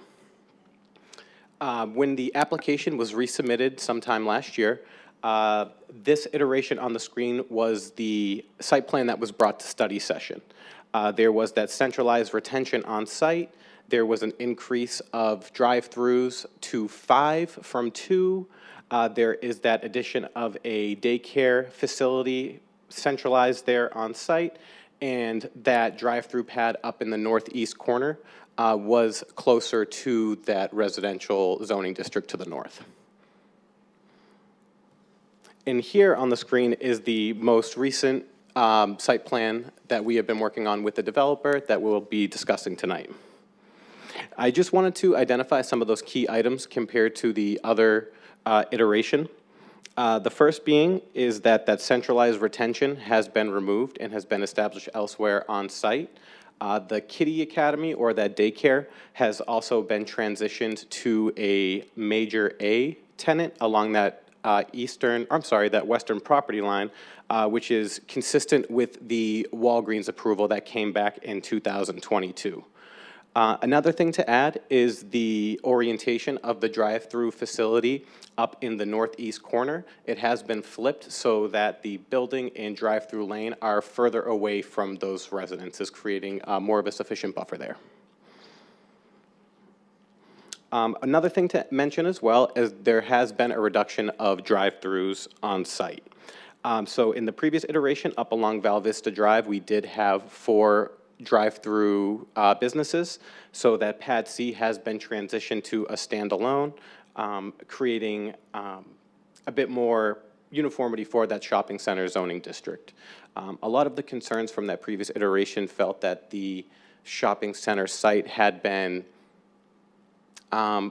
When the application was resubmitted sometime last year, this iteration on the screen was the site plan that was brought to study session. There was that centralized retention on site. There was an increase of drive-throughs to 5 from 2. There is that addition of a daycare facility centralized there on site, and that drive-through pad up in the northeast corner was closer to that residential zoning district to the north. And here on the screen is the most recent site plan that we have been working on with the developer that we'll be discussing tonight. I just wanted to identify some of those key items compared to the other iteration. The first being is that centralized retention has been removed and has been established elsewhere on site. The Kiddie Academy, or that daycare, has also been transitioned to a major A tenant along that that western property line, which is consistent with the Walgreens approval that came back in 2022. Another thing to add is the orientation of the drive-through facility up in the northeast corner. It has been flipped so that the building and drive-through lane are further away from those residences, creating more of a sufficient buffer there. Another thing to mention as well is there has been a reduction of drive-throughs on site. So in the previous iteration up along Val Vista Drive, we did have 4 drive-through businesses, so that Pad C has been transitioned to a standalone, creating a bit more uniformity for that shopping center zoning district. A lot of the concerns from that previous iteration felt that the shopping center site had been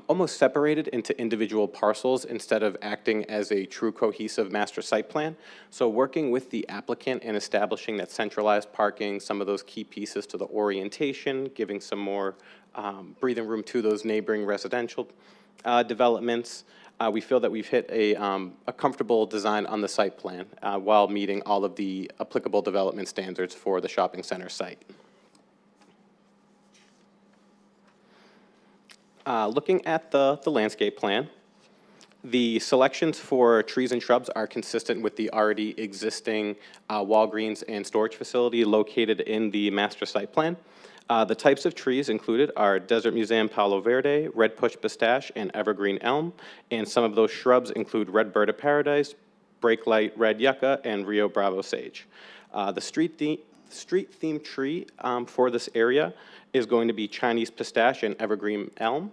almost separated into individual parcels instead of acting as a true cohesive master site plan. So working with the applicant and establishing that centralized parking, some of those key pieces to the orientation, giving some more breathing room to those neighboring residential developments, we feel that we've hit a comfortable design on the site plan while meeting all of the applicable development standards for the shopping center site. Looking at the landscape plan, the selections for trees and shrubs are consistent with the already existing Walgreens and storage facility located in the master site plan. The types of trees included are Desert Museum Palo Verde, Red Push Pistache, and Evergreen Elm, and some of those shrubs include Red Bird of Paradise, Breaklight Red Yucca, and Rio Bravo Sage. The street themed tree for this area is going to be Chinese Pistache and Evergreen Elm.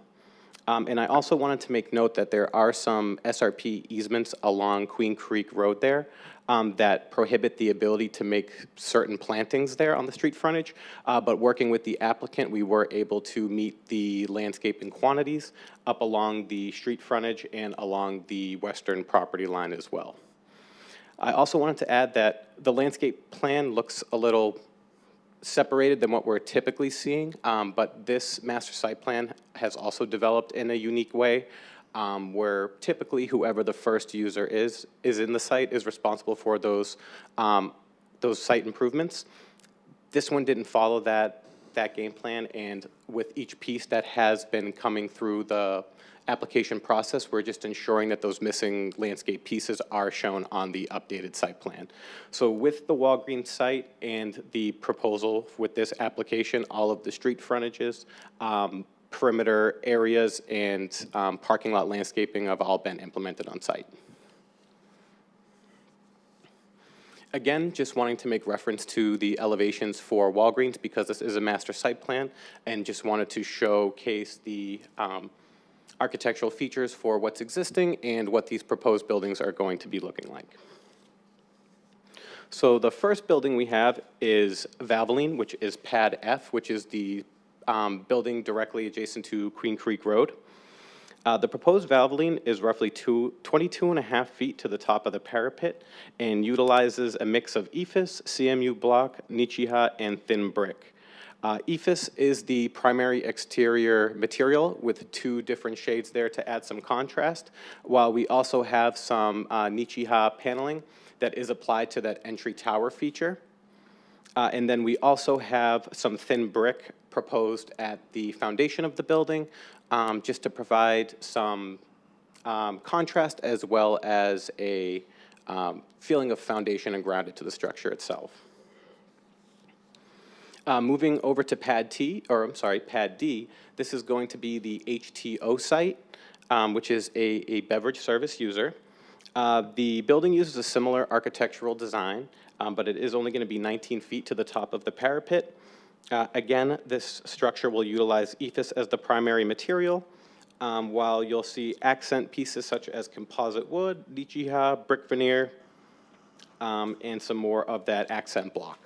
And I also wanted to make note that there are some SRP easements along Queen Creek Road there that prohibit the ability to make certain plantings there on the street frontage. But working with the applicant, we were able to meet the landscaping quantities up along the street frontage and along the western property line as well. I also wanted to add that the landscape plan looks a little separated than what we're typically seeing, but this master site plan has also developed in a unique way, where typically whoever the first user is in the site is responsible for those site improvements. This one didn't follow that game plan, and with each piece that has been coming through the application process, we're just ensuring that those missing landscape pieces are shown on the updated site plan. So with the Walgreens site and the proposal with this application, all of the street frontages, perimeter areas, and parking lot landscaping have all been implemented on site. Again, just wanting to make reference to the elevations for Walgreens because this is a master site plan, and just wanted to showcase the architectural features for what's existing and what these proposed buildings are going to be looking like. So the first building we have is Valvoline, which is Pad F, which is the building directly adjacent to Queen Creek Road. The proposed Valvoline is roughly 22.5 feet to the top of the parapet and utilizes a mix of EIFS, CMU block, Nichiha, and thin brick. EIFS is the primary exterior material with 2 different shades there to add some contrast, while we also have some Nichiha paneling that is applied to that entry tower feature. And then we also have some thin brick proposed at the foundation of the building, just to provide some contrast as well as a feeling of foundation and grounded to the structure itself. Moving over to Pad D, this is going to be the HTO site, which is a beverage service user. The building uses a similar architectural design, but it is only going to be 19 feet to the top of the parapet. Again, this structure will utilize EIFS as the primary material, while you'll see accent pieces such as composite wood, Nichiha, brick veneer, and some more of that accent block.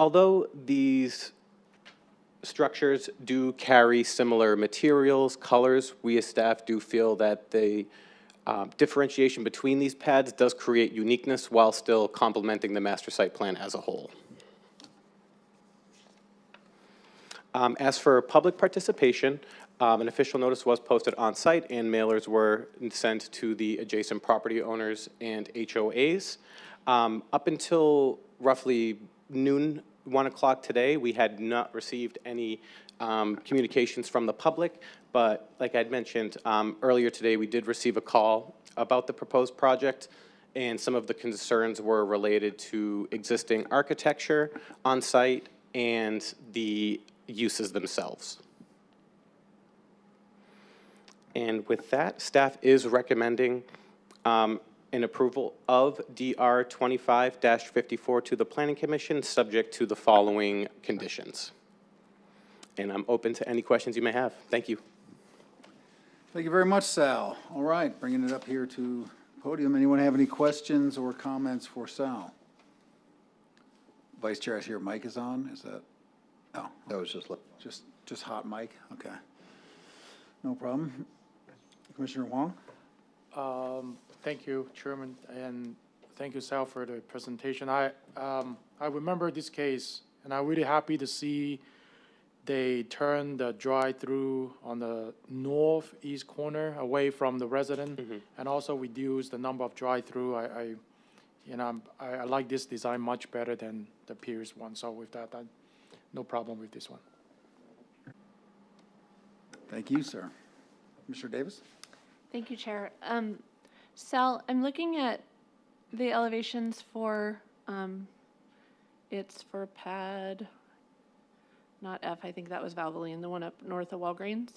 Although these structures do carry similar materials, colors, we as staff do feel that the differentiation between these pads does create uniqueness while still complementing the master site plan as a whole. As for public participation, an official notice was posted on site and mailers were sent to the adjacent property owners and HOAs. Up until roughly noon, 1 o'clock today, we had not received any communications from the public, but like I'd mentioned earlier today, we did receive a call about the proposed project, and some of the concerns were related to existing architecture on site and the uses themselves. And with that, staff is recommending an approval of DR 25-54 to the Planning Commission, subject to the following conditions. And I'm open to any questions you may have. Thank you. Thank you very much, Sal. All right, bringing it up here to podium. Anyone have any questions or comments for Sal? Vice Chair, I see your mic is on. Is that? Oh, That was just hot mic. Okay. No problem. Commissioner Wong? Thank you, Chairman, and thank you, Sal, for the presentation. I remember this case, and I'm really happy to see they turned the drive-through on the northeast corner away from the resident, and also reduce the number of drive-through. I like this design much better than the Pierce one. So with that, no problem with this one. Thank you, sir. Mr. Davis? Thank you, Chair. Sal, I'm looking at the elevations for, it's for pad, not F, I think that was Valvoline, the one up north of Walgreens.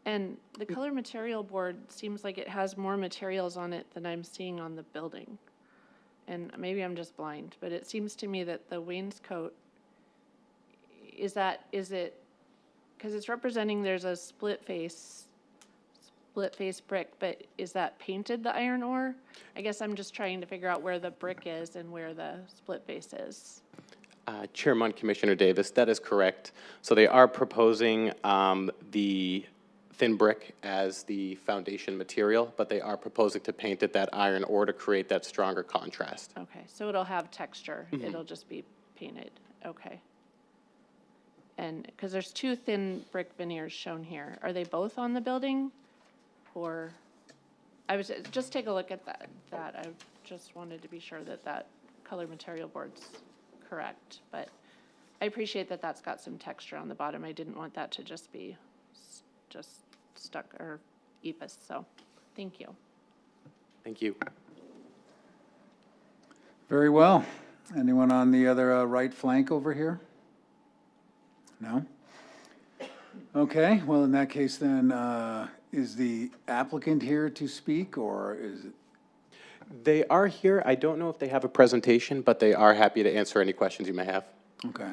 And the color material board seems like it has more materials on it than I'm seeing on the building. And maybe I'm just blind, but it seems to me that the wainscot, is it because it's representing there's a split face brick, but is that painted, the iron ore? I guess I'm just trying to figure out where the brick is and where the split face is. Chair Munt, Commissioner Davis, that is correct. So they are proposing the thin brick as the foundation material, but they are proposing to paint it that iron ore to create that stronger contrast. Okay, so it'll have texture. It'll just be painted. Okay. And, because there's two thin brick veneers shown here. Are they both on the building? Or, I was, just take a look at that. I just wanted to be sure that that color material board's correct. But I appreciate that that's got some texture on the bottom. I didn't want that to just be just stuck or EPIS, so thank you. Thank you. Very well. Anyone on the other right flank over here? No? Okay, well, in that case then, is the applicant here to speak, or is it? They are here. I don't know if they have a presentation, but they are happy to answer any questions you may have. Okay.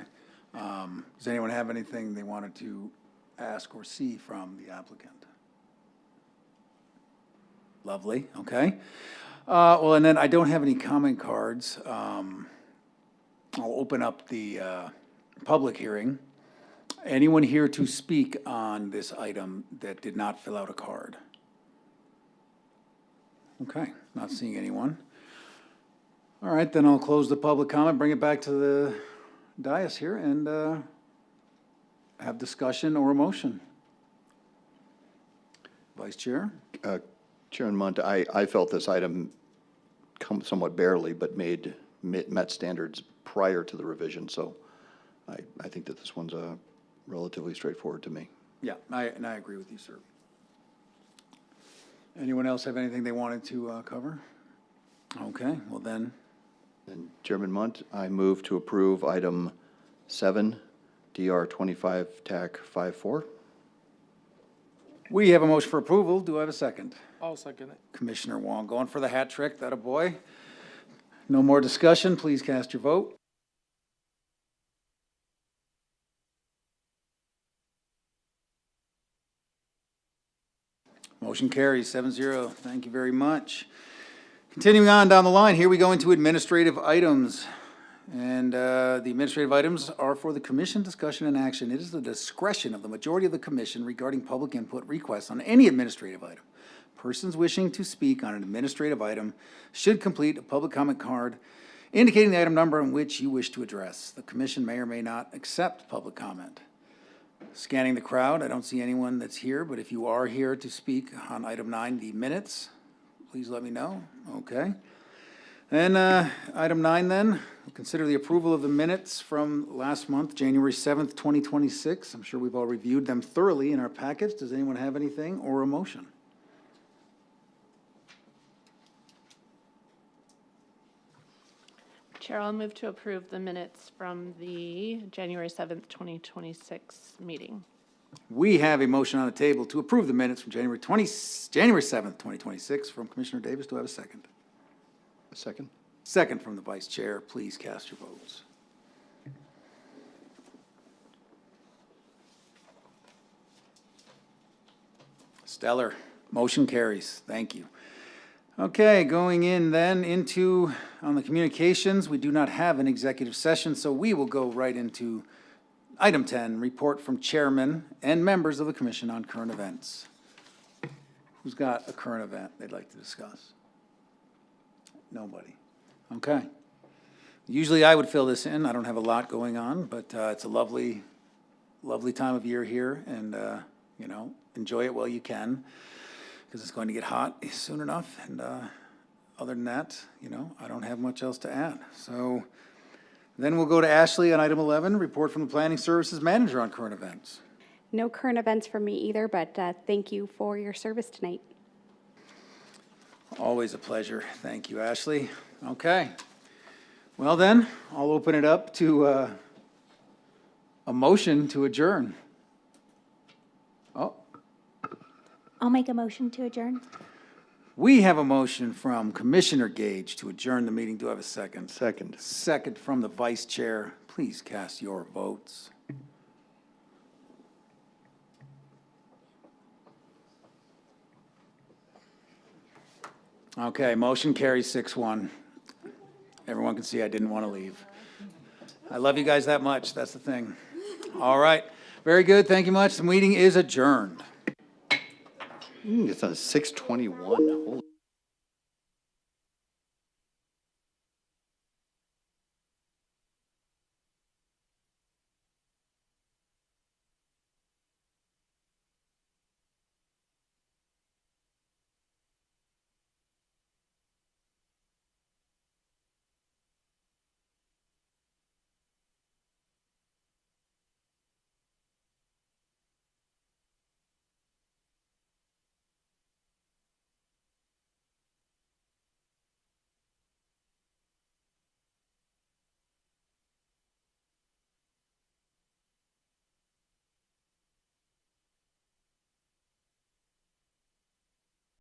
Does anyone have anything they wanted to ask or see from the applicant? Lovely, okay. Well, and then I don't have any comment cards. I'll open up the public hearing. Anyone here to speak on this item that did not fill out a card? Okay, not seeing anyone. All right, then I'll close the public comment, bring it back to the dais here, and have discussion or a motion. Vice Chair? Chairman Munt, I felt this item come somewhat barely, but met standards prior to the revision, so I think that this one's relatively straightforward to me. Yeah, I agree with you, sir. Anyone else have anything they wanted to cover? Okay, well then. And Chairman Munt, I move to approve item 7, DR 25 TAC 54. We have a motion for approval. Do I have a second? I'll second it. Commissioner Wong going for the hat trick. That a boy. No more discussion. Please cast your vote. Motion carries 7-0. Thank you very much. Continuing on down the line, here we go into administrative items. And the administrative items are for the commission discussion and action. It is the discretion of the majority of the commission regarding public input requests on any administrative item. Persons wishing to speak on an administrative item should complete a public comment card indicating the item number on which you wish to address. The commission may or may not accept public comment. Scanning the crowd, I don't see anyone that's here, but if you are here to speak on item 9, the minutes, please let me know. Okay. And item 9 then, we'll consider the approval of the minutes from last month, January 7th, 2026. I'm sure we've all reviewed them thoroughly in our package. Does anyone have anything or a motion? Chair, I'll move to approve the minutes from the January 7th, 2026 meeting. We have a motion on the table to approve the minutes from January 7th, 2026 from Commissioner Davis. Do I have a second? A second? Second from the Vice Chair. Please cast your votes. Stellar. Motion carries. Thank you. Okay, going in then into, on the communications, we do not have an executive session, so we will go right into item 10, report from chairman and members of the commission on current events. Who's got a current event they'd like to discuss? Nobody. Okay. Usually I would fill this in. I don't have a lot going on, but it's a lovely, lovely time of year here, and, you know, enjoy it while you can, because it's going to get hot soon enough. And other than that, you know, I don't have much else to add. So then we'll go to Ashley on item 11, report from the Planning Services Manager on current events. No current events from me either, but thank you for your service tonight. Always a pleasure. Thank you, Ashley. Okay. Well then, I'll open it up to a motion to adjourn. Oh, I'll make a motion to adjourn. we have a motion from Commissioner Gage to adjourn the meeting. Do I have a second? Second. Second from the Vice Chair. Please cast your votes. Okay, motion carries 6-1. Everyone can see I didn't want to leave. I love you guys that much, that's the thing. All right, very good, thank you much. The meeting is adjourned. It's on 6:21, holy